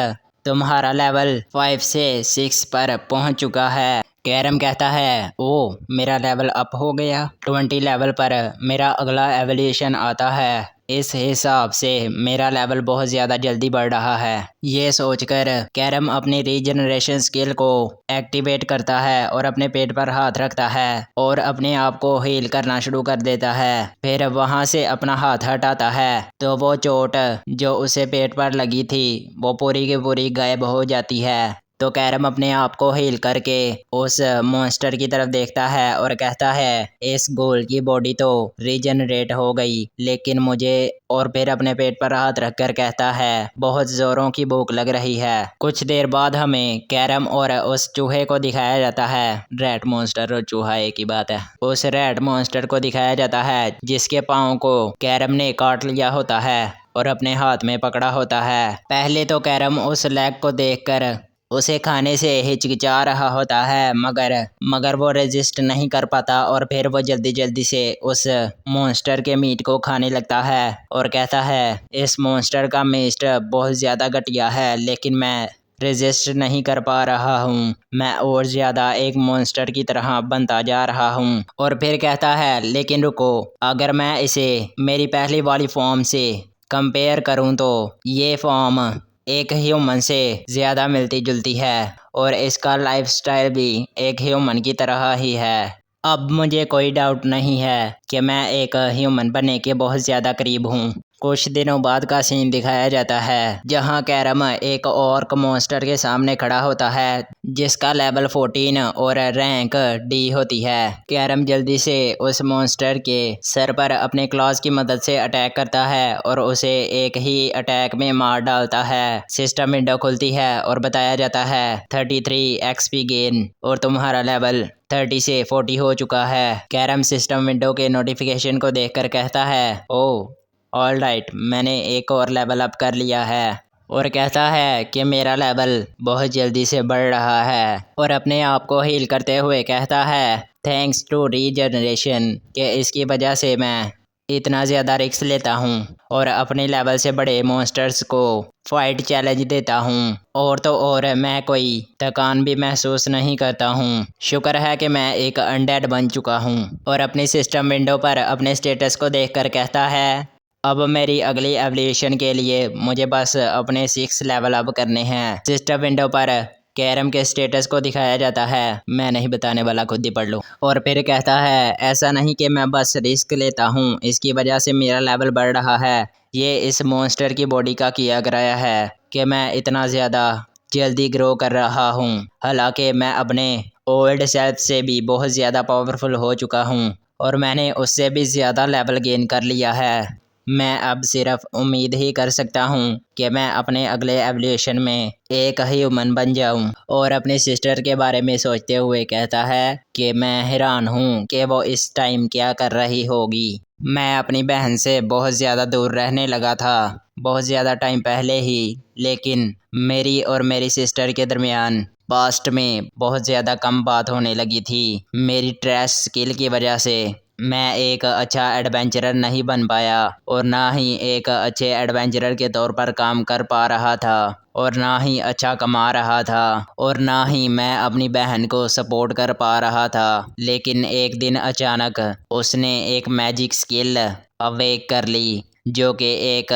तुम्हारा लेवल 5 से 6 पर पहुंच चुका है। कैरम कहता है ओ, मेरा लेवल अप हो गया। 20 लेवल पर मेरा अगला एवोल्यूशन आता है। इस हिसाब से मेरा लेवल बहुत ज़्यादा जल्दी बढ़ रहा है। ये सोचकर कैरम अपनी रीजनरेशन स्किल को एक्टिवेट करता है और अपने पेट पर हाथ रखता है और अपने आप को हील करना शुरू कर देता है। फिर वहाँ से अपना हाथ हटाता है तो वो चोट जो उसे पेट पर लगी थी वो पूरी की पूरी गायब हो जाती है। तो कैरम अपने आप को हील करके उस मॉन्स्टर की तरफ देखता है और कहता है इस गोल की बॉडी तो रीजनरेट हो गई लेकिन मुझे, और फिर अपने पेट पर हाथ रखकर कहता है बहुत जोरों की भूख लग रही है। कुछ देर बाद हमें कैरम और उस चूहे को दिखाया जाता है। रैट मॉन्स्टर और चूहा एक ही बात है। उस रैट मॉन्स्टर को दिखाया जाता है जिसके पाँव को कैरम ने काट लिया होता है और अपने हाथ में पकड़ा होता है। पहले तो कैरम उस लेग को देखकर उसे खाने से हिचकिचा रहा होता है मगर वो रेजिस्ट नहीं कर पाता और फिर वो जल्दी जल्दी से उस मॉन्स्टर के मीट को खाने लगता है और कहता है इस मॉन्स्टर का मीट बहुत ज़्यादा घटिया है लेकिन मैं रेजिस्ट नहीं कर पा रहा हूँ, मैं और ज़्यादा एक मॉन्स्टर की तरह बनता जा रहा हूँ। और फिर कहता है लेकिन रुको, अगर मैं इसे मेरी पहली वाली फॉर्म से कंपेयर करूँ तो ये फॉर्म एक ह्यूमन से ज़्यादा मिलती जुलती है और इसका लाइफस्टाइल भी एक ह्यूमन की तरह ही है। अब मुझे कोई डाउट नहीं है कि मैं एक ह्यूमन बनने के बहुत ज़्यादा करीब हूँ। कुछ दिनों बाद का सीन दिखाया जाता है जहां कैरम एक ऑर्क मॉन्स्टर के सामने खड़ा होता है जिसका लेवल 14 और रैंक डी होती है। कैरम जल्दी से उस मॉन्स्टर के सर पर अपने क्लॉज की मदद से अटैक करता है और उसे एक ही अटैक में मार डालता है। सिस्टम विंडो खुलती है और बताया जाता है 33 एक्सपी गेन और तुम्हारा लेवल 30 से 40 हो चुका है। कैरम सिस्टम विंडो के नोटिफिकेशन को देखकर कहता है, ओह ऑल राइट, मैंने एक और लेवल अप कर लिया है। और कहता है कि मेरा लेवल बहुत जल्दी से बढ़ रहा है और अपने आप को हील करते हुए कहता है थैंक्स टू रीजनरेशन, कि इसकी वजह से मैं इतना ज़्यादा रिस्क लेता हूँ और अपने लेवल से बड़े मॉन्स्टर्स को फाइट चैलेंज देता हूँ। और तो और मैं कोई थकान भी महसूस नहीं करता हूँ। शुक्र है कि मैं एक अनडेड बन चुका हूँ। और अपनी सिस्टम विंडो पर अपने स्टेटस को देखकर कहता है अब मेरी अगली एवोल्यूशन के लिए मुझे बस अपने 6 लेवल अप करने हैं। सिस्टम विंडो पर कैरम के स्टेटस को दिखाया जाता है, मैं नहीं बताने वाला, खुद ही पढ़ लो। और फिर कहता है ऐसा नहीं कि मैं बस रिस्क लेता हूँ, इसकी वजह से मेरा लेवल बढ़ रहा है। ये इस मॉन्स्टर की बॉडी का किया गया है कि मैं इतना ज़्यादा जल्दी ग्रो कर रहा हूँ। हालांकि मैं अपने ओल्ड सेल्फ से भी बहुत ज़्यादा पावरफुल हो चुका हूँ और मैंने उससे भी ज़्यादा लेवल गेन कर लिया है। मैं अब सिर्फ उम्मीद ही कर सकता हूँ कि मैं अपने अगले एवोल्यूशन में एक ह्यूमन बन जाऊँ। और अपनी सिस्टर के बारे में सोचते हुए कहता है कि मैं हैरान हूँ कि वो इस टाइम क्या कर रही होगी। मैं अपनी बहन से बहुत ज़्यादा दूर रहने लगा था बहुत ज़्यादा टाइम पहले ही, लेकिन मेरी और मेरी सिस्टर के दरमियान पास्ट में बहुत ज़्यादा कम बात होने लगी थी। मेरी ट्रैश स्किल की वजह से मैं एक अच्छा एडवेंचरर नहीं बन पाया और ना ही एक अच्छे एडवेंचरर के तौर पर काम कर पा रहा था और ना ही अच्छा कमा रहा था और ना ही मैं अपनी बहन को सपोर्ट कर पा रहा था। लेकिन एक दिन अचानक उसने एक मैजिक स्किल अवेक कर ली जो कि एक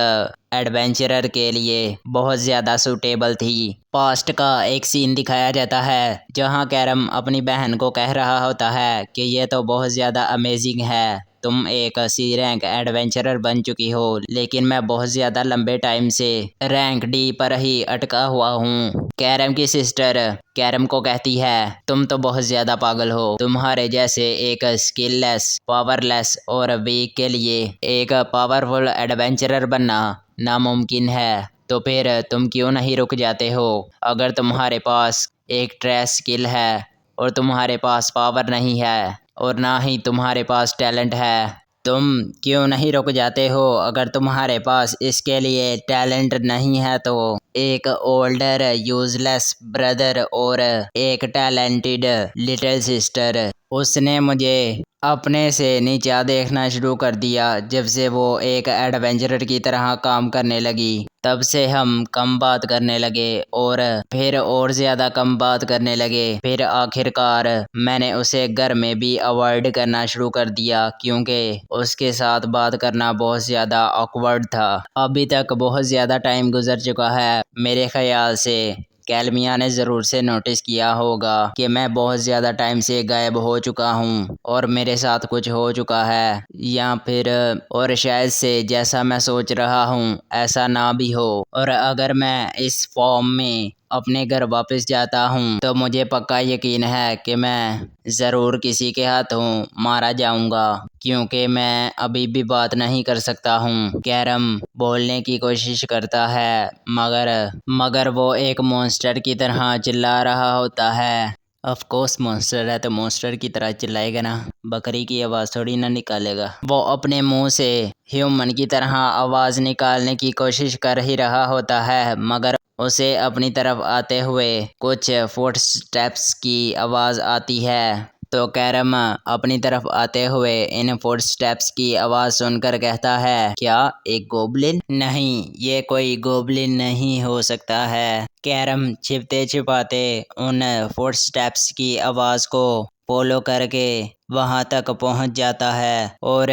एडवेंचरर के लिए बहुत ज़्यादा सूटेबल थी। पास्ट का एक सीन दिखाया जाता है जहां कैरम अपनी बहन को कह रहा होता है कि ये तो बहुत ज़्यादा अमेजिंग है, तुम एक सी रैंक एडवेंचरर बन चुकी हो, लेकिन मैं बहुत ज़्यादा लंबे टाइम से रैंक डी पर ही अटका हुआ हूँ। कैरम की सिस्टर कैरम को कहती है तुम तो बहुत ज़्यादा पागल हो, तुम्हारे जैसे एक स्किललेस, पावरलेस और वीक के लिए एक पावरफुल एडवेंचरर बनना नामुमकिन है। तो फिर तुम क्यों नहीं रुक जाते हो? अगर तुम्हारे पास एक ट्रैश स्किल है और तुम्हारे पास पावर नहीं है और ना ही तुम्हारे पास टैलेंट है, तुम क्यों नहीं रुक जाते हो? अगर तुम्हारे पास इसके लिए टैलेंट नहीं है तो एक ओल्डर यूजलेस ब्रदर और एक टैलेंटेड लिटिल सिस्टर। उसने मुझे अपने से नीचा देखना शुरू कर दिया जब से वो एक एडवेंचरर की तरह काम करने लगी। तब से हम कम बात करने लगे और फिर और ज़्यादा कम बात करने लगे। फिर आखिरकार मैंने उसे घर में भी अवॉइड करना शुरू कर दिया क्योंकि उसके साथ बात करना बहुत ज़्यादा ऑकवर्ड था। अभी तक बहुत ज़्यादा टाइम गुजर चुका है। मेरे ख्याल से कैलमिया ने ज़रूर से नोटिस किया होगा कि मैं बहुत ज़्यादा टाइम से गायब हो चुका हूँ और मेरे साथ कुछ हो चुका है, या फिर और शायद से जैसा मैं सोच रहा हूँ ऐसा ना भी हो। और अगर मैं इस फॉर्म में अपने घर वापस जाता हूँ तो मुझे पक्का यकीन है कि मैं ज़रूर किसी के हाथों मारा जाऊँगा क्योंकि मैं अभी भी बात नहीं कर सकता हूँ। कैरम बोलने की कोशिश करता है मगर वो एक मॉन्स्टर की तरह चिल्ला रहा होता है। ऑफ कोर्स मॉन्स्टर है तो मॉन्स्टर की तरह चिल्लाएगा ना, बकरी की आवाज़ थोड़ी ना निकालेगा। वो अपने मुंह से ह्यूमन की तरह आवाज़ निकालने की कोशिश कर ही रहा होता है मगर उसे अपनी तरफ आते हुए कुछ फुटस्टेप्स की आवाज़ आती है। तो कैरम अपनी तरफ आते हुए इन फुटस्टेप्स की आवाज़ सुनकर कहता है क्या एक गोब्लिन? नहीं, ये कोई गोब्लिन नहीं हो सकता है। कैरम छिपते छिपाते उन फुटस्टेप्स की आवाज़ को फॉलो करके वहां तक पहुंच जाता है और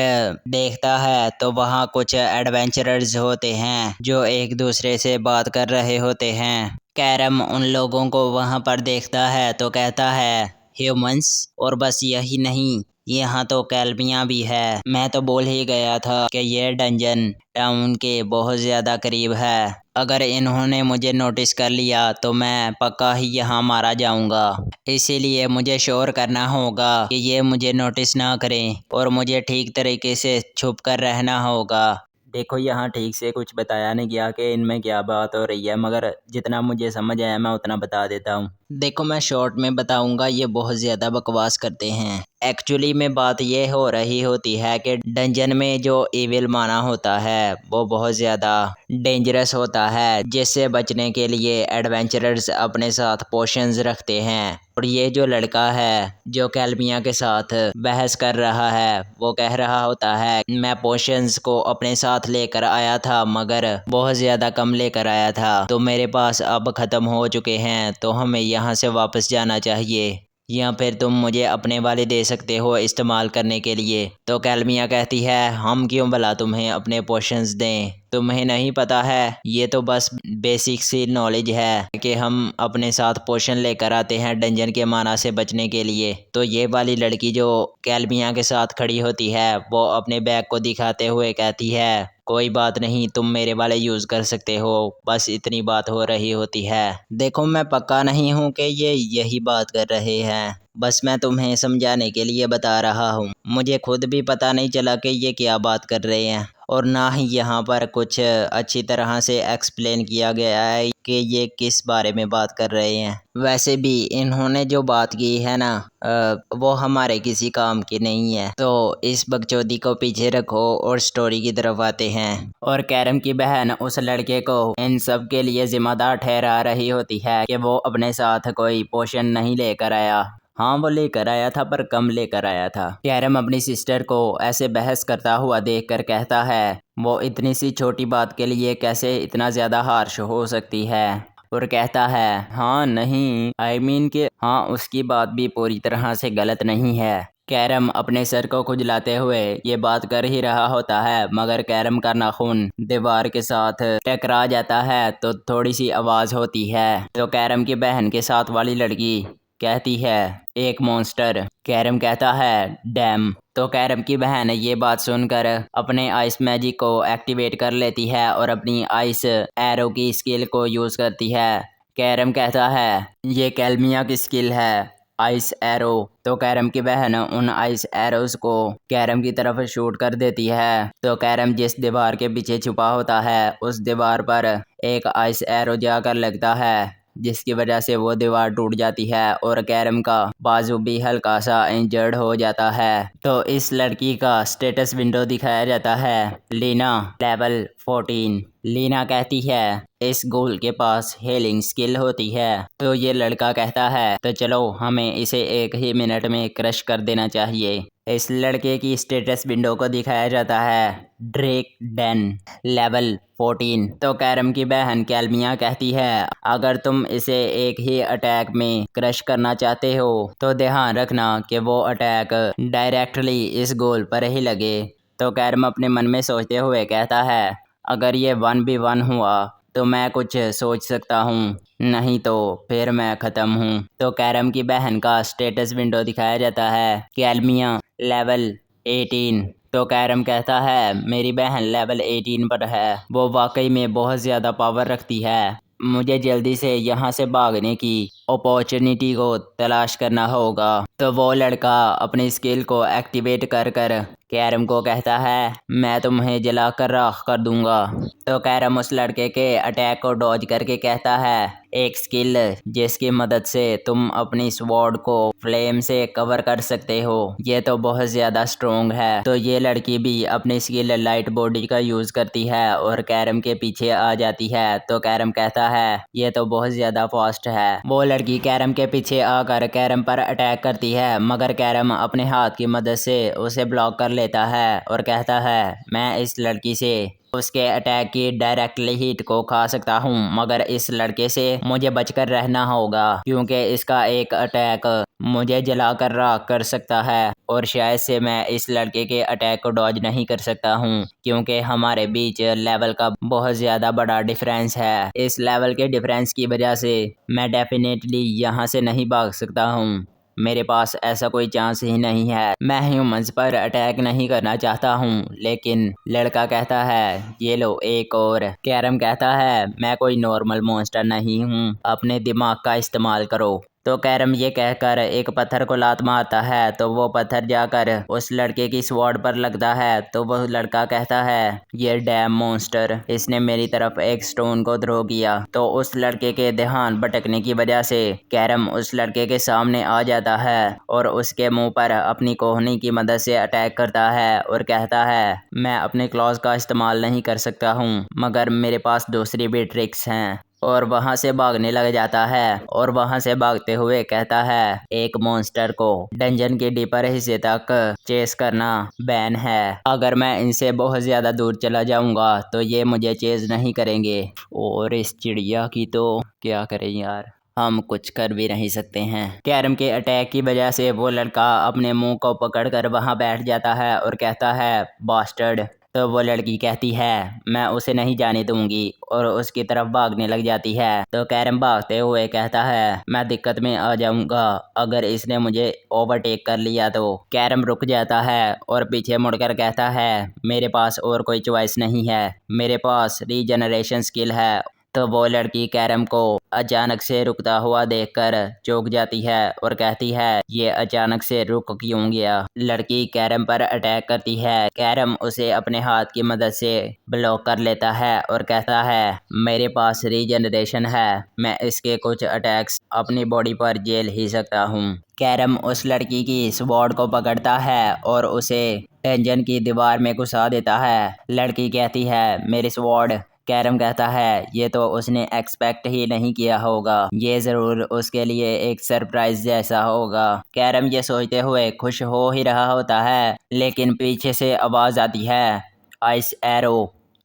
देखता है तो वहां कुछ एडवेंचरर्स होते हैं जो एक दूसरे से बात कर रहे होते हैं। कैरम उन लोगों को वहां पर देखता है तो कहता है ह्यूमंस, और बस यही नहीं, यहाँ तो कैल्बियाँ भी है। मैं तो बोल ही गया था कि ये डंजन टाउन के बहुत ज़्यादा करीब है। अगर इन्होंने मुझे नोटिस कर लिया तो मैं पक्का ही यहाँ मारा जाऊँगा। इसीलिए मुझे श्योर करना होगा कि ये मुझे नोटिस ना करें और मुझे ठीक तरीके से छुप कर रहना होगा। देखो, यहाँ ठीक से कुछ बताया नहीं गया कि इनमें क्या बात हो रही है, मगर जितना मुझे समझ आया मैं उतना बता देता हूँ। देखो, मैं शॉर्ट में बताऊंगा, ये बहुत ज़्यादा बकवास करते हैं। एक्चुअली में बात ये हो रही होती है कि डंजन में जो इविल माना होता है वो बहुत ज़्यादा डेंजरस होता है, जिससे बचने के लिए एडवेंचरर्स अपने साथ पोशंस रखते हैं। और ये जो लड़का है जो कैल्बिया के साथ बहस कर रहा है, वो कह रहा होता है मैं पोशंस को अपने साथ लेकर आया था, मगर बहुत ज़्यादा कम लेकर आया था, तो मेरे पास अब ख़त्म हो चुके हैं, तो हमें यहाँ से वापस जाना चाहिए, या फिर तुम मुझे अपने वाले दे सकते हो इस्तेमाल करने के लिए। तो कैल्बिया कहती है हम क्यों भला तुम्हें अपने पोशंस दें, तुम्हें नहीं पता है, ये तो बस बेसिक सी नॉलेज है कि हम अपने साथ पोशन लेकर आते हैं डंजन के माना से बचने के लिए। तो ये वाली लड़की जो कैल्बिया के साथ खड़ी होती है वो अपने बैग को दिखाते हुए कहती है कोई बात नहीं, तुम मेरे वाले यूज़ कर सकते हो, बस इतनी बात हो रही होती है। देखो, मैं पक्का नहीं हूँ कि ये यही बात कर रहे हैं, बस मैं तुम्हें समझाने के लिए बता रहा हूँ। मुझे खुद भी पता नहीं चला कि ये क्या बात कर रहे हैं, और ना ही यहाँ पर कुछ अच्छी तरह से एक्सप्लेन किया गया है कि ये किस बारे में बात कर रहे हैं। वैसे भी इन्होंने जो बात की है ना, वो हमारे किसी काम की नहीं है। तो इस बकचोदी को पीछे रखो और स्टोरी की तरफ आते हैं। और कैरम की बहन उस लड़के को इन सब के लिए जिम्मेदार ठहरा रही होती है कि वो अपने साथ कोई पोशन नहीं लेकर आया। हाँ, वो लेकर आया था, पर कम लेकर आया था। कैरम अपनी सिस्टर को ऐसे बहस करता हुआ देखकर कहता है वो इतनी सी छोटी बात के लिए कैसे इतना ज़्यादा हार्श हो सकती है, और कहता है हाँ नहीं, आई मीन कि हाँ, उसकी बात भी पूरी तरह से गलत नहीं है। कैरम अपने सर को खुजलाते हुए ये बात कर ही रहा होता है, मगर कैरम का नाखून दीवार के साथ टकरा जाता है तो थोड़ी सी आवाज़ होती है। तो कैरम की बहन के साथ वाली लड़की कहती है एक मॉन्स्टर। कैरम कहता है डैम। तो कैरम की बहन ये बात सुनकर अपने आइस मैजिक को एक्टिवेट कर लेती है और अपनी आइस एरो की स्किल को यूज़ करती है। कैरम कहता है ये कैल्बिया की स्किल है, आइस एरो। तो कैरम की बहन उन आइस एरोस को कैरम की तरफ शूट कर देती है। तो कैरम जिस दीवार के पीछे छुपा होता है उस दीवार पर एक आइस एरो जाकर लगता है, जिसकी वजह से वो दीवार टूट जाती है और कैरम का बाजू भी हल्का सा इंजर्ड हो जाता है। तो इस लड़की का स्टेटस विंडो दिखाया जाता है लीना लेवल 14। लीना कहती है इस गोल के पास हीलिंग स्किल होती है। तो ये लड़का कहता है तो चलो हमें इसे 1 ही मिनट में क्रश कर देना चाहिए। इस लड़के की स्टेटस विंडो को दिखाया जाता है ड्रेक डेन लेवल 14। तो कैरम की बहन कैल्बिया कहती है अगर तुम इसे 1 ही अटैक में क्रश करना चाहते हो तो ध्यान रखना कि वो अटैक डायरेक्टली इस गोल पर ही लगे। तो कैरम अपने मन में सोचते हुए कहता है अगर ये 1v1 हुआ तो मैं कुछ सोच सकता हूँ, नहीं तो फिर मैं ख़त्म हूँ। तो कैरम की बहन का स्टेटस विंडो दिखाया जाता है कैल्बिया लेवल 18। तो कैरम कहता है मेरी बहन लेवल 18 पर है, वो वाकई में बहुत ज़्यादा पावर रखती है, मुझे जल्दी से यहाँ से भागने की अपॉर्चुनिटी को तलाश करना होगा। तो वो लड़का अपनी स्किल को एक्टिवेट कर कर कैरम को कहता है मैं तुम्हें जला कर राख कर दूंगा। तो कैरम उस लड़के के अटैक को डॉज करके कहता है एक स्किल जिसकी मदद से तुम अपनी स्वॉर्ड को फ्लेम से कवर कर सकते हो, ये तो बहुत ज़्यादा स्ट्रोंग है। तो ये लड़की भी अपनी स्किल लाइट बॉडी का यूज़ करती है और कैरम के पीछे आ जाती है। तो कैरम कहता है ये तो बहुत ज़्यादा फास्ट है। वो लड़की कैरम के पीछे आकर कैरम पर अटैक करती है, मगर कैरम अपने हाथ की मदद से उसे ब्लॉक कर लेता है और कहता है मैं इस लड़की से उसके अटैक की डायरेक्टली हिट को खा सकता हूँ, मगर इस लड़के से मुझे बचकर रहना होगा क्योंकि इसका एक अटैक मुझे जलाकर राख कर सकता है और शायद से मैं इस लड़के के अटैक को डॉज नहीं कर सकता हूँ क्योंकि हमारे बीच लेवल का बहुत ज़्यादा बड़ा डिफरेंस है। इस लेवल के डिफरेंस की वजह से मैं डेफिनेटली यहाँ से नहीं भाग सकता हूँ। मेरे पास ऐसा कोई चांस ही नहीं है। मैं ह्यूमंस पर अटैक नहीं करना चाहता हूँ। लेकिन लड़का कहता है ये लो एक और। कैरम कहता है मैं कोई नॉर्मल मॉन्स्टर नहीं हूँ, अपने दिमाग का इस्तेमाल करो। तो कैरम ये कहकर एक पत्थर को लात मारता है तो वो पत्थर जाकर उस लड़के की स्वॉर्ड पर लगता है। तो वो लड़का कहता है ये डैम मॉन्स्टर, इसने मेरी तरफ एक स्टोन को थ्रो किया। तो उस लड़के के ध्यान भटकने की वजह से कैरम उस लड़के के सामने आ जाता है और उसके मुंह पर अपनी कोहनी की मदद से अटैक करता है और कहता है मैं अपने क्लॉज का इस्तेमाल नहीं कर सकता हूँ, मगर मेरे पास दूसरी भी ट्रिक्स हैं। और वहां से भागने लग जाता है और वहां से भागते हुए कहता है एक मॉन्स्टर को डंजन के डीपर हिस्से तक चेस करना बैन है। अगर मैं इनसे बहुत ज्यादा दूर चला जाऊंगा तो ये मुझे चेस नहीं करेंगे। और इस चिड़िया की तो क्या करें यार, हम कुछ कर भी नहीं सकते हैं। कैरम के अटैक की वजह से वो लड़का अपने मुंह को पकड़कर वहां बैठ जाता है और कहता है बास्टर्ड। तो वो लड़की कहती है मैं उसे नहीं जाने दूंगी और उसकी तरफ भागने लग जाती है। तो कैरम भागते हुए कहता है मैं दिक्कत में आ जाऊंगा अगर इसने मुझे ओवरटेक कर लिया तो। कैरम रुक जाता है और पीछे मुड़कर कहता है मेरे पास और कोई चॉइस नहीं है, मेरे पास रीजनरेशन स्किल है। तो वो लड़की कैरम को अचानक से रुकता हुआ देखकर चौंक जाती है और कहती है ये अचानक से रुक क्यों गया। लड़की कैरम पर अटैक करती है। कैरम उसे अपने हाथ की मदद से ब्लॉक कर लेता है और कहता है मेरे पास रीजनरेशन है, मैं इसके कुछ अटैक्स अपनी बॉडी पर झेल ही सकता हूँ। कैरम उस लड़की की स्वॉर्ड को पकड़ता है और उसे डंजन की दीवार में घुसा देता है। लड़की कहती है मेरी स्वॉर्ड। कैरम कहता है ये तो उसने एक्सपेक्ट ही नहीं किया होगा, ये जरूर उसके लिए एक सरप्राइज जैसा होगा। कैरम ये सोचते हुए खुश हो ही रहा होता है, लेकिन पीछे से आवाज आती है आइस एरो।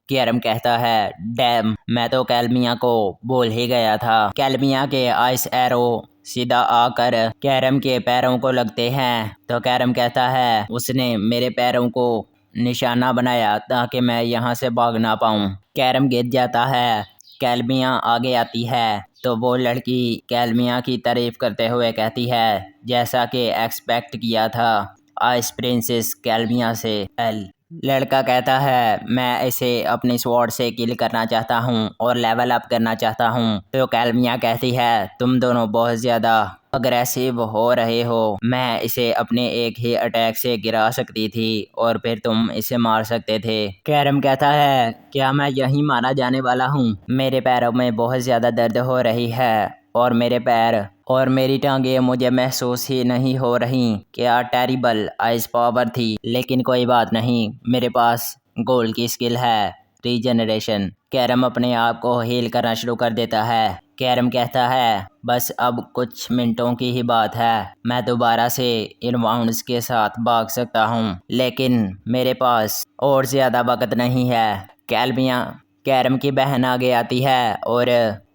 कैरम कहता है डैम, मैं तो कैलमिया को भूल ही गया था। कैलमिया के आइस एरो सीधा आकर कैरम के पैरों को लगते हैं। तो कैरम कहता है उसने मेरे पैरों को निशाना बनाया ताकि मैं यहाँ से भाग ना पाऊँ। कैरम गिर जाता है। कैलमिया आगे आती है तो वो लड़की कैलमिया की तारीफ करते हुए कहती है जैसा कि एक्सपेक्ट किया था आइस प्रिंसेस कैलमिया से। एल लड़का कहता है मैं इसे अपनी स्वॉर्ड से किल करना चाहता हूँ और लेवल अप करना चाहता हूँ। तो कैलमिया कहती है तुम दोनों बहुत ज़्यादा अग्रेसिव हो रहे हो, मैं इसे अपने एक ही अटैक से गिरा सकती थी और फिर तुम इसे मार सकते थे। कैरम कहता है क्या मैं यहीं मारा जाने वाला हूँ, मेरे पैरों में बहुत ज़्यादा दर्द हो रही है और मेरे पैर और मेरी टांगें मुझे महसूस ही नहीं हो रही। क्या टेरिबल आइस पावर थी, लेकिन कोई बात नहीं, मेरे पास गोल्ड की स्किल है रीजनरेशन। कैरम अपने आप को हील करना शुरू कर देता है। कैरम कहता है बस अब कुछ मिनटों की ही बात है, मैं दोबारा से इन वाउंड्स के साथ भाग सकता हूँ, लेकिन मेरे पास और ज़्यादा वक्त नहीं है। कैरम की बहन आगे आती है और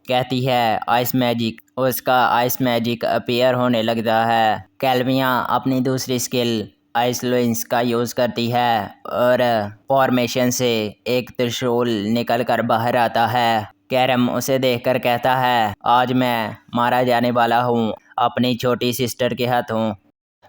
कहती है आइस मैजिक। उसका आइस मैजिक अपीयर होने लगता है। कैलमिया अपनी दूसरी स्किल आइस लुइंस का यूज़ करती है और फॉर्मेशन से एक त्रिशूल निकल कर बाहर आता है। कैरम उसे देखकर कहता है आज मैं मारा जाने वाला हूँ अपनी छोटी सिस्टर के हाथों।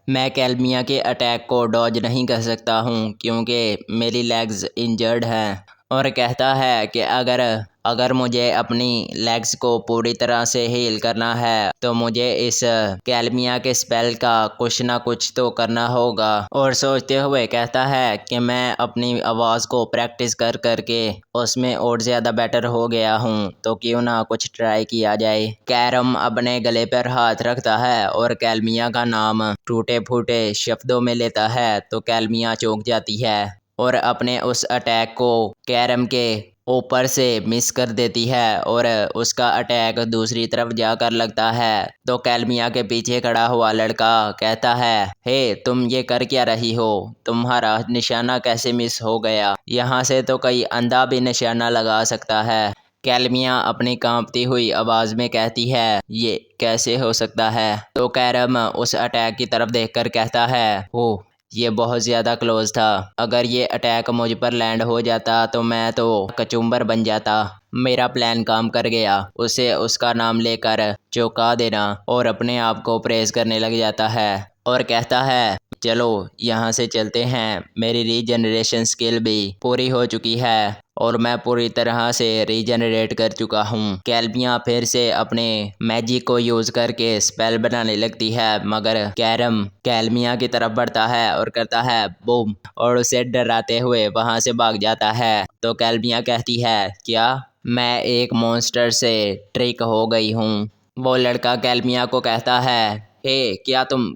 मैं कैलमिया के अटैक को डॉज नहीं कर सकता हूँ क्योंकि मेरी लेग्स इंजर्ड हैं। और कहता है कि अगर मुझे अपनी लेग्स को पूरी तरह से हील करना है तो मुझे इस कैलमिया के स्पेल का कुछ ना कुछ तो करना होगा। और सोचते हुए कहता है कि मैं अपनी आवाज़ को प्रैक्टिस कर करके उसमें और ज़्यादा बेटर हो गया हूँ, तो क्यों ना कुछ ट्राई किया जाए। कैरम अपने गले पर हाथ रखता है और कैलमिया का नाम टूटे फूटे शब्दों में लेता है। तो कैलमिया चौंक जाती है और अपने उस अटैक को कैरम के ऊपर से मिस कर देती है और उसका अटैक दूसरी तरफ जाकर लगता है। तो कैलमिया के पीछे खड़ा हुआ लड़का कहता है हे तुम ये कर क्या रही हो, तुम्हारा निशाना कैसे मिस हो गया, यहाँ से तो कोई अंधा भी निशाना लगा सकता है। कैलमिया अपनी कांपती हुई आवाज़ में कहती है ये कैसे हो सकता है। तो कैरम उस अटैक की तरफ देखकर कहता है ओह ये बहुत ज़्यादा क्लोज था। अगर ये अटैक मुझ पर लैंड हो जाता तो मैं तो कचुम्बर बन जाता। मेरा प्लान काम कर गया। उसे उसका नाम लेकर चौंका देना और अपने आप को प्रेज़ करने लग जाता है और कहता है चलो यहाँ से चलते हैं। मेरी रीजनरेशन स्किल भी पूरी हो चुकी है और मैं पूरी तरह से रीजनरेट कर चुका हूँ। कैल्बियाँ फिर से अपने मैजिक को यूज़ करके स्पेल बनाने लगती है, मगर कैरम कैल्मिया की तरफ बढ़ता है और करता है बूम और उसे डराते हुए वहाँ से भाग जाता है। तो कैल्बिया कहती है क्या मैं एक मॉन्स्टर से ट्रिक हो गई हूँ। वो लड़का कैल्मिया को कहता है हे क्या तुम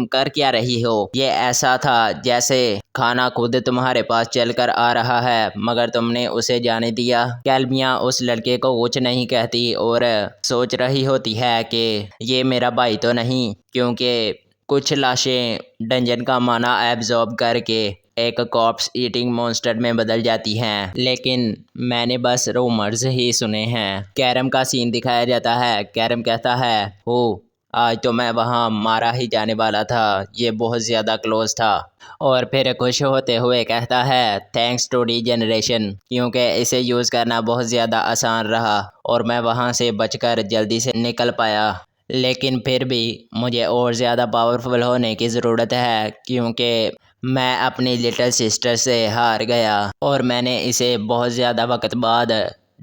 कर क्या रही हो। ये ऐसा था जैसे खाना खुद तुम्हारे पास चलकर आ रहा है मगर तुमने उसे जाने दिया। कैल्मिया उस लड़के को कुछ नहीं कहती और सोच रही होती है कि ये मेरा भाई तो नहीं, क्योंकि कुछ लाशें डंजन का माना एब्जॉर्ब करके एक कॉर्प्स ईटिंग मॉन्स्टर में बदल जाती हैं, लेकिन मैंने बस रूमर्स ही सुने हैं। कैरम का सीन दिखाया जाता है। कैरम कहता है हो आज तो मैं वहाँ मारा ही जाने वाला था, ये बहुत ज़्यादा क्लोज था। और फिर खुश होते हुए कहता है थैंक्स टू रीजनरेशन, क्योंकि इसे यूज़ करना बहुत ज़्यादा आसान रहा और मैं वहाँ से बचकर जल्दी से निकल पाया। लेकिन फिर भी मुझे और ज़्यादा पावरफुल होने की ज़रूरत है, क्योंकि मैं अपनी लिटिल सिस्टर से हार गया और मैंने इसे बहुत ज़्यादा वक्त बाद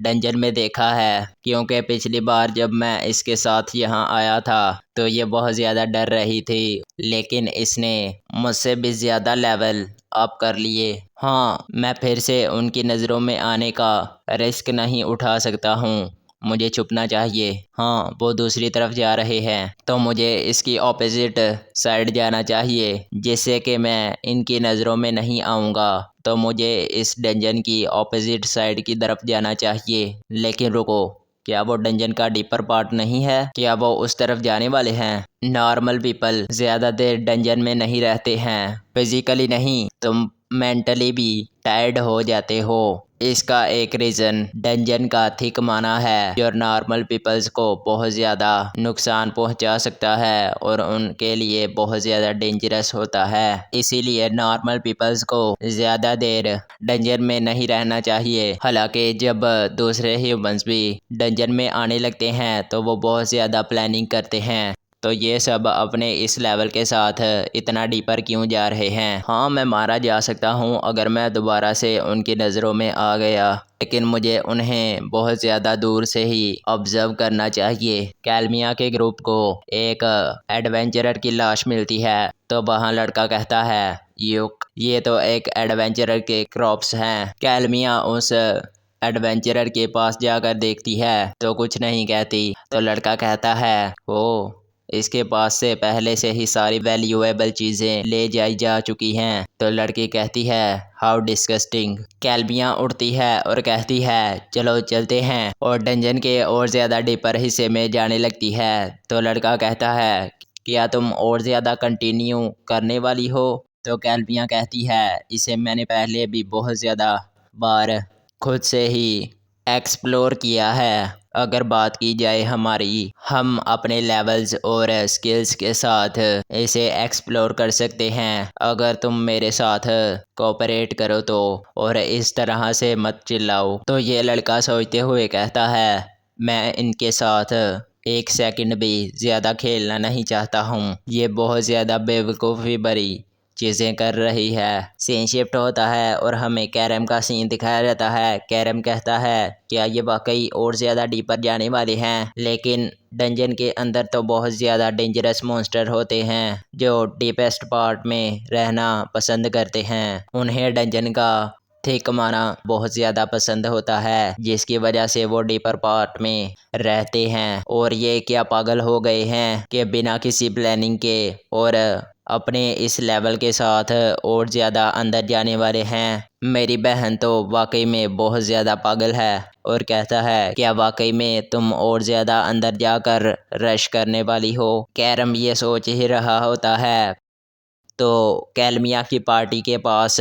डंजन में देखा है, क्योंकि पिछली बार जब मैं इसके साथ यहाँ आया था तो ये बहुत ज़्यादा डर रही थी, लेकिन इसने मुझसे भी ज़्यादा लेवल अप कर लिए। हाँ, मैं फिर से उनकी नज़रों में आने का रिस्क नहीं उठा सकता हूँ, मुझे छुपना चाहिए। हाँ, वो दूसरी तरफ जा रहे हैं तो मुझे इसकी ऑपोजिट साइड जाना चाहिए, जिससे कि मैं इनकी नज़रों में नहीं आऊँगा। तो मुझे इस डंजन की ऑपोजिट साइड की तरफ जाना चाहिए। लेकिन रुको, क्या वो डंजन का डीपर पार्ट नहीं है? क्या वो उस तरफ जाने वाले हैं? नॉर्मल पीपल ज़्यादा देर डंजन में नहीं रहते हैं, फिजिकली नहीं, तुम मेंटली भी टायर्ड हो जाते हो। इसका एक रीज़न डंजन का थिक माना है जो नॉर्मल पीपल्स को बहुत ज़्यादा नुकसान पहुंचा सकता है और उनके लिए बहुत ज़्यादा डेंजरस होता है। इसीलिए नॉर्मल पीपल्स को ज़्यादा देर डंजन में नहीं रहना चाहिए। हालांकि जब दूसरे ह्यूमंस भी डंजन में आने लगते हैं तो वो बहुत ज़्यादा प्लानिंग करते हैं, तो ये सब अपने इस लेवल के साथ इतना डीपर क्यों जा रहे हैं। हाँ, मैं मारा जा सकता हूँ अगर मैं दोबारा से उनकी नज़रों में आ गया, लेकिन मुझे उन्हें बहुत ज़्यादा दूर से ही ऑब्जर्व करना चाहिए। कैल्मिया के ग्रुप को एक एडवेंचरर की लाश मिलती है तो वहाँ लड़का कहता है युक, ये तो एक एडवेंचरर के क्रॉप्स हैं। कैल्मिया उस एडवेंचरर के पास जाकर देखती है तो कुछ नहीं कहती। तो लड़का कहता है ओ, इसके पास से पहले से ही सारी वैल्यूएबल चीज़ें ले जाई जा चुकी हैं। तो लड़की कहती है हाउ डिस्गस्टिंग। कैल्बियाँ उड़ती है और कहती है चलो चलते हैं, और डंजन के और ज़्यादा डीपर हिस्से में जाने लगती है। तो लड़का कहता है क्या तुम और ज़्यादा कंटिन्यू करने वाली हो? तो कैल्बियाँ कहती है इसे मैंने पहले भी बहुत ज़्यादा बार खुद से ही एक्सप्लोर किया है। अगर बात की जाए हमारी, हम अपने लेवल्स और स्किल्स के साथ इसे एक्सप्लोर कर सकते हैं अगर तुम मेरे साथ कोऑपरेट करो तो, और इस तरह से मत चिल्लाओ। तो ये लड़का सोचते हुए कहता है मैं इनके साथ एक सेकंड भी ज़्यादा खेलना नहीं चाहता हूँ, ये बहुत ज़्यादा बेवकूफ़ी भरी चीज़ें कर रही है। सीन शिफ्ट होता है और हमें कैरम का सीन दिखाया जाता है। कैरम कहता है क्या ये वाकई और ज़्यादा डीपर जाने वाले हैं, लेकिन डंजन के अंदर तो बहुत ज़्यादा डेंजरस मॉन्स्टर होते हैं जो डीपेस्ट पार्ट में रहना पसंद करते हैं। उन्हें डंजन का थिक माना बहुत ज़्यादा पसंद होता है, जिसकी वजह से वो डीपर पार्ट में रहते हैं। और ये क्या पागल हो गए हैं कि बिना किसी प्लानिंग के और अपने इस लेवल के साथ और ज़्यादा अंदर जाने वाले हैं। मेरी बहन तो वाकई में बहुत ज़्यादा पागल है। और कहता है क्या वाकई में तुम और ज़्यादा अंदर जाकर रश करने वाली हो? कैरम ये सोच ही रहा होता है तो कैल्मिया की पार्टी के पास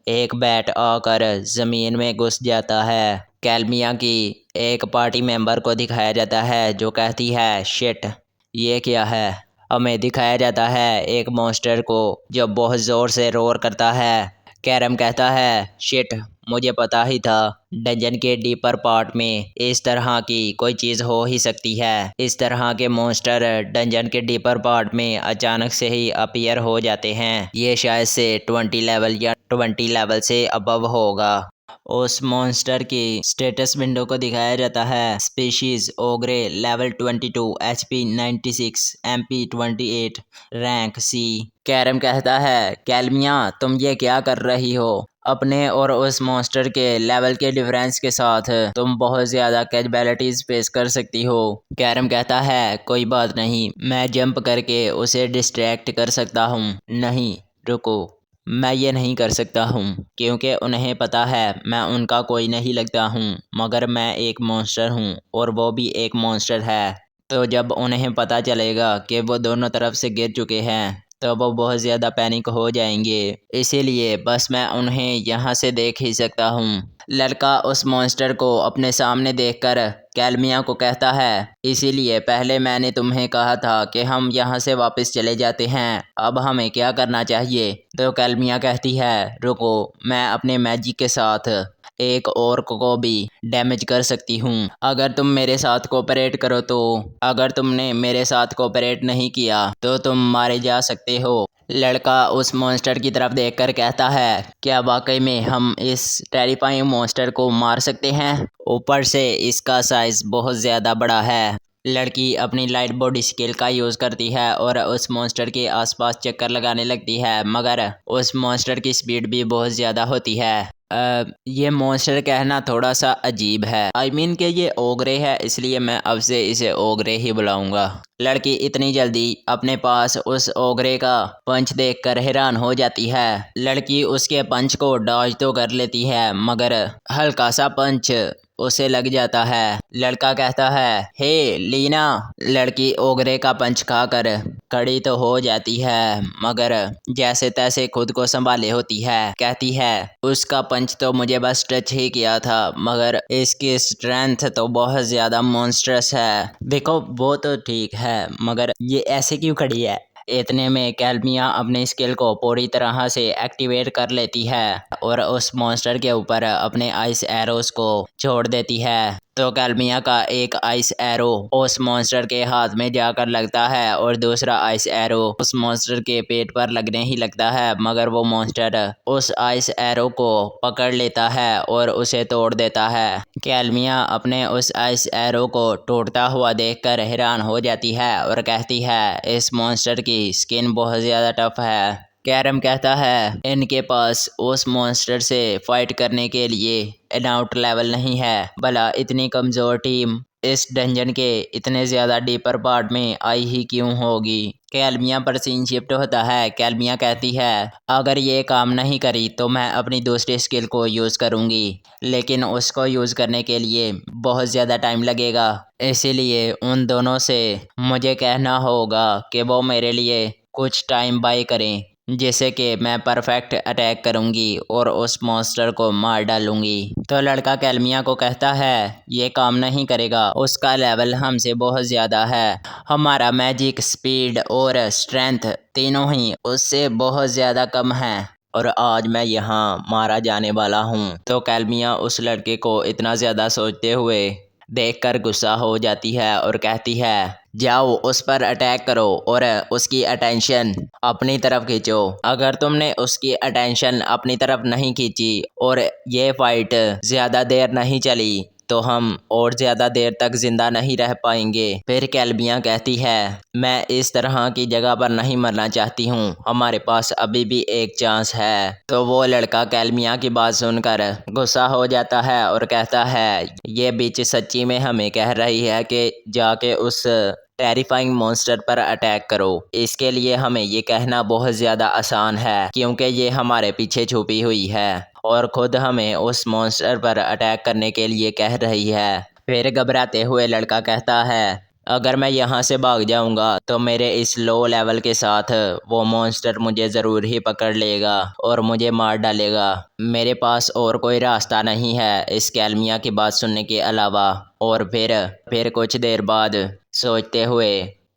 एक बैट आकर ज़मीन में घुस जाता है। कैल्मिया की एक पार्टी मेंबर को दिखाया जाता है जो कहती है शिट, ये क्या है? हमें दिखाया जाता है एक मॉन्स्टर को जो बहुत ज़ोर से रोर करता है। कैरम कहता है शिट, मुझे पता ही था डंजन के डीपर पार्ट में इस तरह की कोई चीज़ हो ही सकती है। इस तरह के मॉन्स्टर डंजन के डीपर पार्ट में अचानक से ही अपीयर हो जाते हैं। ये शायद से 20 लेवल या 20 लेवल से अबव होगा। उस मॉन्स्टर की स्टेटस विंडो को दिखाया जाता है species ogre level 22 HP 96 MP 28 rank C। कैरम कहता है कैलमिया, तुम ये क्या कर रही हो? अपने और उस मॉन्स्टर के लेवल के डिफरेंस के साथ तुम बहुत ज़्यादा कैजुअलिटीज़ फेस कर सकती हो। कैरम कहता है कोई बात नहीं, मैं जंप करके उसे डिस्ट्रैक्ट कर सकता हूँ। नहीं रुको, मैं ये नहीं कर सकता हूँ क्योंकि उन्हें पता है मैं उनका कोई नहीं लगता हूँ, मगर मैं एक मॉन्स्टर हूँ और वो भी एक मॉन्स्टर है। तो जब उन्हें पता चलेगा कि वो दोनों तरफ से गिर चुके हैं तो वो बहुत ज़्यादा पैनिक हो जाएंगे। इसीलिए बस मैं उन्हें यहाँ से देख ही सकता हूँ। लड़का उस मॉन्स्टर को अपने सामने देखकर कैलमिया को कहता है इसीलिए पहले मैंने तुम्हें कहा था कि हम यहाँ से वापस चले जाते हैं, अब हमें क्या करना चाहिए? तो कैलमिया कहती है रुको, मैं अपने मैजिक के साथ एक और को भी डैमेज कर सकती हूँ अगर तुम मेरे साथ कोऑपरेट करो। तो अगर तुमने मेरे साथ कोऑपरेट नहीं किया तो तुम मारे जा सकते हो। लड़का उस मॉन्स्टर की तरफ देखकर कहता है क्या वाकई में हम इस टेरिफाइंग मॉन्स्टर को मार सकते हैं? ऊपर से इसका साइज बहुत ज़्यादा बड़ा है। लड़की अपनी लाइट बॉडी स्किल का यूज़ करती है और उस मॉन्स्टर के आसपास चक्कर लगाने लगती है, मगर उस मॉन्स्टर की स्पीड भी बहुत ज़्यादा होती है। ये मॉन्स्टर कहना थोड़ा सा अजीब है। आई मीन कि ये ओगरे है, इसलिए मैं अब से इसे ओगरे ही बुलाऊंगा। लड़की इतनी जल्दी अपने पास उस ओगरे का पंच देखकर हैरान हो जाती है। लड़की उसके पंच को डॉज तो कर लेती है, मगर हल्का सा पंच उसे लग जाता है। लड़का कहता है हे लीना। लड़की ओगरे का पंच खाकर खड़ी तो हो जाती है, मगर जैसे तैसे खुद को संभाले होती है। कहती है उसका पंच तो मुझे बस टच ही किया था, मगर इसकी स्ट्रेंथ तो बहुत ज़्यादा मॉन्स्ट्रस है। देखो वो तो ठीक है, मगर ये ऐसे क्यों खड़ी है? इतने में कैलमिया अपने स्किल को पूरी तरह से एक्टिवेट कर लेती है और उस मॉन्स्टर के ऊपर अपने आइस एरोस को छोड़ देती है। तो कैलमिया का एक आइस एरो उस मॉन्स्टर के हाथ में जाकर लगता है और दूसरा आइस एरो उस मॉन्स्टर के पेट पर लगने ही लगता है, मगर वो मॉन्स्टर उस आइस एरो को पकड़ लेता है और उसे तोड़ देता है। कैलमिया अपने उस आइस एरो को टूटता हुआ देखकर हैरान हो जाती है और कहती है इस मॉन्स्टर की स्किन बहुत ज़्यादा टफ है। कैरम कहता है इनके पास उस मॉन्स्टर से फाइट करने के लिए एनाउट लेवल नहीं है, भला इतनी कमज़ोर टीम इस डंजन के इतने ज़्यादा डीपर पार्ट में आई ही क्यों होगी? कैलमिया पर सीन शिफ्ट होता है। कैलमिया कहती है अगर ये काम नहीं करी तो मैं अपनी दूसरी स्किल को यूज़ करूँगी, लेकिन उसको यूज़ करने के लिए बहुत ज़्यादा टाइम लगेगा, इसीलिए उन दोनों से मुझे कहना होगा कि वो मेरे लिए कुछ टाइम बाय करें, जैसे कि मैं परफेक्ट अटैक करूंगी और उस मॉन्स्टर को मार डालूंगी। तो लड़का कैलमिया को कहता है ये काम नहीं करेगा, उसका लेवल हमसे बहुत ज़्यादा है, हमारा मैजिक, स्पीड और स्ट्रेंथ तीनों ही उससे बहुत ज़्यादा कम है और आज मैं यहाँ मारा जाने वाला हूँ। तो कैलमिया उस लड़के को इतना ज़्यादा सोचते हुए देखकर गुस्सा हो जाती है और कहती है जाओ उस पर अटैक करो और उसकी अटेंशन अपनी तरफ खींचो। अगर तुमने उसकी अटेंशन अपनी तरफ नहीं खींची और ये फाइट ज़्यादा देर नहीं चली तो हम और ज़्यादा देर तक ज़िंदा नहीं रह पाएंगे। फिर कैलमिया कहती है मैं इस तरह की जगह पर नहीं मरना चाहती हूँ, हमारे पास अभी भी एक चांस है। तो वो लड़का कैलमिया की बात सुनकर गुस्सा हो जाता है और कहता है ये बीच सच्ची में हमें कह रही है कि जाके उस टेरिफाइंग मॉन्स्टर पर अटैक करो। इसके लिए हमें ये कहना बहुत ज़्यादा आसान है क्योंकि ये हमारे पीछे छुपी हुई है और ख़ुद हमें उस मॉन्स्टर पर अटैक करने के लिए कह रही है। फिर घबराते हुए लड़का कहता है अगर मैं यहाँ से भाग जाऊँगा तो मेरे इस लो लेवल के साथ वो मॉन्स्टर मुझे ज़रूर ही पकड़ लेगा और मुझे मार डालेगा। मेरे पास और कोई रास्ता नहीं है इस कैलमिया की बात सुनने के अलावा। और फिर कुछ देर बाद सोचते हुए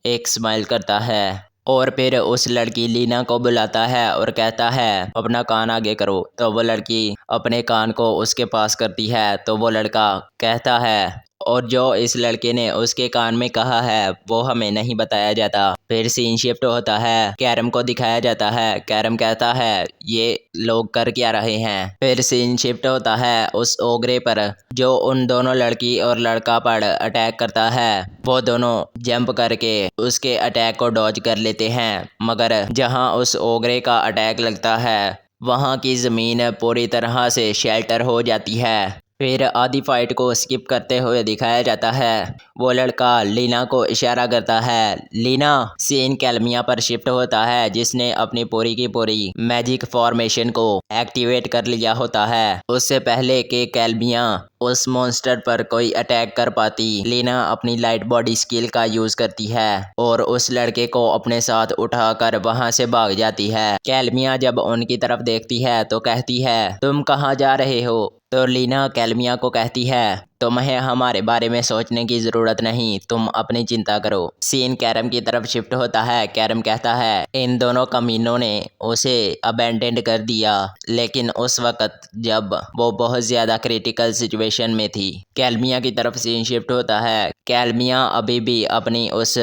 एक स्माइल करता है और फिर उस लड़की लीना को बुलाता है और कहता है अपना कान आगे करो। तो वो लड़की अपने कान को उसके पास करती है तो वो लड़का कहता है और जो इस लड़के ने उसके कान में कहा है वो हमें नहीं बताया जाता। फिर सीन शिफ्ट होता है, कैरम को दिखाया जाता है। कैरम कहता है ये लोग कर क्या रहे हैं। फिर सीन शिफ्ट होता है उस ओगरे पर जो उन दोनों लड़की और लड़का पर अटैक करता है। वो दोनों जंप करके उसके अटैक को डॉज कर लेते हैं, मगर जहां उस ओगरे का अटैक लगता है वहां की ज़मीन पूरी तरह से शेल्टर हो जाती है। फिर आधी फाइट को स्किप करते हुए दिखाया जाता है। वो लड़का लीना को इशारा करता है। लीना सीन कैलमिया पर शिफ्ट होता है जिसने अपनी पूरी की पूरी मैजिक फॉर्मेशन को एक्टिवेट कर लिया होता है। उससे पहले कि कैलमिया उस मॉन्स्टर पर कोई अटैक कर पाती, लीना अपनी लाइट बॉडी स्किल का यूज करती है और उस लड़के को अपने साथ उठाकर वहां से भाग जाती है। कैलमिया जब उनकी तरफ देखती है तो कहती है तुम कहाँ जा रहे हो। तो लीना कैलमिया को कहती है तुम्हें हमारे बारे में सोचने की ज़रूरत नहीं, तुम अपनी चिंता करो। सीन कैरम की तरफ शिफ्ट होता है। कैरम कहता है इन दोनों कमीनों ने उसे अबैंडन कर दिया, लेकिन उस वक्त जब वो बहुत ज़्यादा क्रिटिकल सिचुएशन में थी। कैलमिया की तरफ सीन शिफ्ट होता है। कैलमिया अभी भी अपनी उस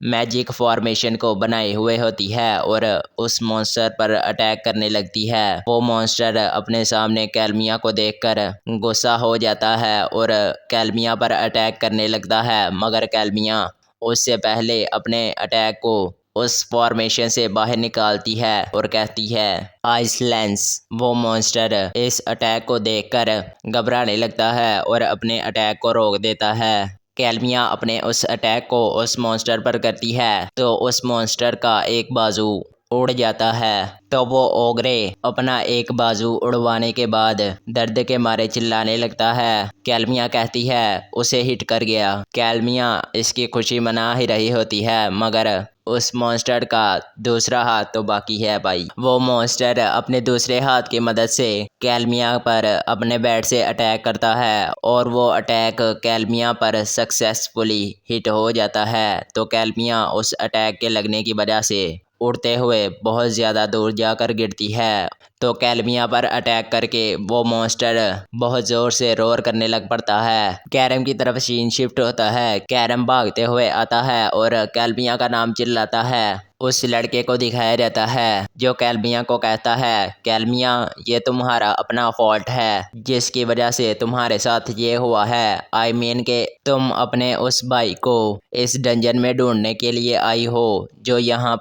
मैजिक फॉर्मेशन को बनाए हुए होती है और उस मॉन्स्टर पर अटैक करने लगती है। वो मॉन्स्टर अपने सामने कैलमिया को देखकर गुस्सा हो जाता है और कैलमिया पर अटैक करने लगता है, मगर कैलमिया उससे पहले अपने अटैक को उस फॉर्मेशन से बाहर निकालती है और कहती है आइसलैंड्स। वो मॉन्स्टर इस अटैक को देखकर घबराने लगता है और अपने अटैक को रोक देता है। कैलमिया अपने उस अटैक को उस मॉन्स्टर पर करती है तो उस मॉन्स्टर का एक बाजू उड़ जाता है। तो वो ओगरे अपना एक बाजू उड़वाने के बाद दर्द के मारे चिल्लाने लगता है। कैलमिया कहती है उसे हिट कर गया। कैलमिया इसकी खुशी मना ही रही होती है, मगर उस मॉन्स्टर का दूसरा हाथ तो बाकी है भाई। वो मॉन्स्टर अपने दूसरे हाथ की मदद से कैलमिया पर अपने बैट से अटैक करता है और वो अटैक कैलमिया पर सक्सेसफुली हिट हो जाता है। तो कैलमिया उस अटैक के लगने की वजह से उड़ते हुए बहुत ज़्यादा दूर जाकर गिरती है। तो कैलमिया पर अटैक करके वो मॉन्स्टर बहुत ज़ोर से रोर करने लग पड़ता है। कैरम की तरफ सीन शिफ्ट होता है। कैरम भागते हुए आता है और कैलमिया का नाम चिल्लाता है। उस लड़के को दिखाया जाता है जो कैलमिया को कहता है कैलमिया ये तुम्हारा अपना फॉल्ट है जिसकी वजह से तुम्हारे साथ ये हुआ है। आई मीन के तुम अपने उस भाई को इस डंजन में ढूंढने के लिए आई हो जो यहाँ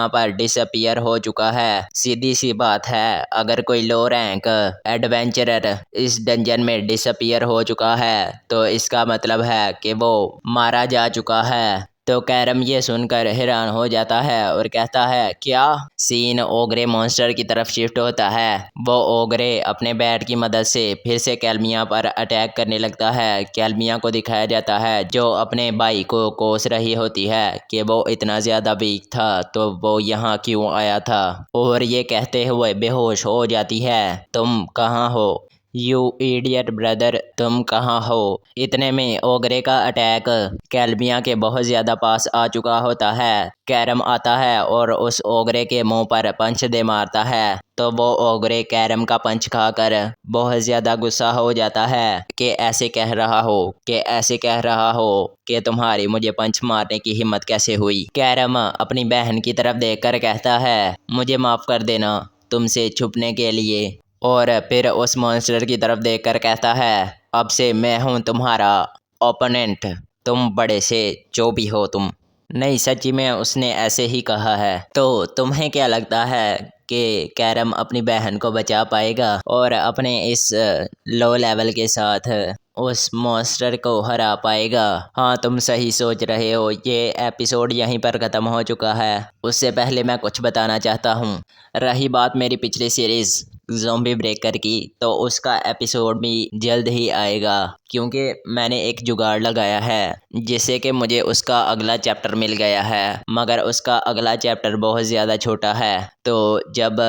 पर डिसअपियर हो चुका है। सीधी सी बात है, अगर कोई लो रैंक एडवेंचरर इस डंजन में डिसअपियर हो चुका है तो इसका मतलब है कि वो मारा जा चुका है। तो कैरम ये सुनकर हैरान हो जाता है और कहता है क्या। सीन ओगरे मॉन्स्टर की तरफ शिफ्ट होता है। वो ओगरे अपने बैट की मदद से फिर से कैलमिया पर अटैक करने लगता है। कैलमिया को दिखाया जाता है जो अपने भाई को कोस रही होती है कि वो इतना ज़्यादा वीक था तो वो यहाँ क्यों आया था, और ये कहते हुए बेहोश हो जाती है तुम कहाँ हो, यू इडियट ब्रदर, तुम कहाँ हो। इतने में ओगरे का अटैक कैलमिया के बहुत ज़्यादा पास आ चुका होता है। कैरम आता है और उस ओगरे के मुंह पर पंच दे मारता है। तो वो ओगरे कैरम का पंच खाकर बहुत ज़्यादा गुस्सा हो जाता है कि ऐसे कह रहा हो कि तुम्हारी मुझे पंच मारने की हिम्मत कैसे हुई। कैरम अपनी बहन की तरफ देखकर कहता है मुझे माफ़ कर देना तुमसे छुपने के लिए, और फिर उस मॉन्स्टर की तरफ देखकर कहता है अब से मैं हूँ तुम्हारा ओपोनेंट, तुम बड़े से जो भी हो तुम। नहीं सच्ची में उसने ऐसे ही कहा है। तो तुम्हें क्या लगता है कि कैरम अपनी बहन को बचा पाएगा और अपने इस लो लेवल के साथ उस मॉन्स्टर को हरा पाएगा? हाँ तुम सही सोच रहे हो। ये एपिसोड यहीं पर ख़त्म हो चुका है। उससे पहले मैं कुछ बताना चाहता हूँ। रही बात मेरी पिछली सीरीज़ ज़ॉम्बी ब्रेकर की, तो उसका एपिसोड भी जल्द ही आएगा क्योंकि मैंने एक जुगाड़ लगाया है जिससे कि मुझे उसका अगला चैप्टर मिल गया है, मगर उसका अगला चैप्टर बहुत ज़्यादा छोटा है। तो जब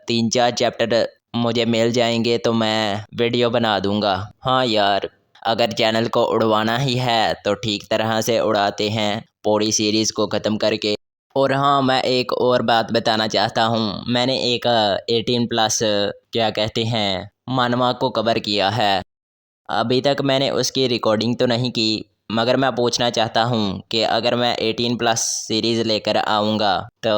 3-4 चैप्टर मुझे मिल जाएंगे तो मैं वीडियो बना दूंगा। हाँ यार, अगर चैनल को उड़वाना ही है तो ठीक तरह से उड़ाते हैं पूरी सीरीज़ को ख़त्म करके। और हाँ, मैं एक और बात बताना चाहता हूँ, मैंने एक 18+ क्या कहते हैं मानवा को कवर किया है। अभी तक मैंने उसकी रिकॉर्डिंग तो नहीं की, मगर मैं पूछना चाहता हूँ कि अगर मैं 18+ सीरीज़ लेकर आऊँगा तो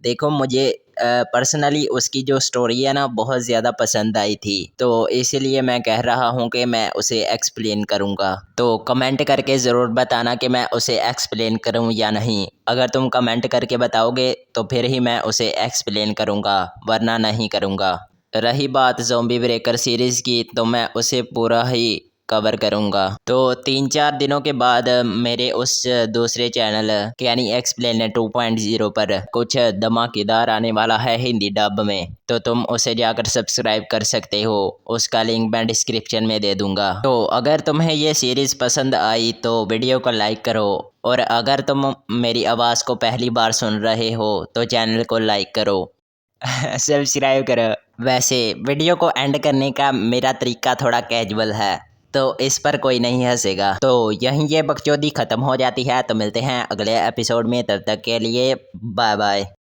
देखो, मुझे पर्सनली उसकी जो स्टोरी है ना बहुत ज़्यादा पसंद आई थी, तो इसीलिए मैं कह रहा हूँ कि मैं उसे एक्सप्लेन करूँगा। तो कमेंट करके ज़रूर बताना कि मैं उसे एक्सप्लेन करूँ या नहीं। अगर तुम कमेंट करके बताओगे तो फिर ही मैं उसे एक्सप्लेन करूँगा, वरना नहीं करूँगा। रही बात ज़ॉम्बी ब्रेकर सीरीज़ की, तो मैं उसे पूरा ही कवर करूँगा। तो 3-4 दिनों के बाद मेरे उस दूसरे चैनल यानी एक्सप्लेन 2.0 पर कुछ धमाकेदार आने वाला है हिंदी डब में, तो तुम उसे जाकर सब्सक्राइब कर सकते हो। उसका लिंक मैं डिस्क्रिप्शन में दे दूँगा। तो अगर तुम्हें ये सीरीज़ पसंद आई तो वीडियो को लाइक करो, और अगर तुम मेरी आवाज़ को पहली बार सुन रहे हो तो चैनल को लाइक करो सब्सक्राइब करो। वैसे वीडियो को एंड करने का मेरा तरीका थोड़ा कैजुअल है, तो इस पर कोई नहीं हंसेगा। तो यहीं ये बकचोदी ख़त्म हो जाती है। तो मिलते हैं अगले एपिसोड में, तब तक के लिए बाय बाय।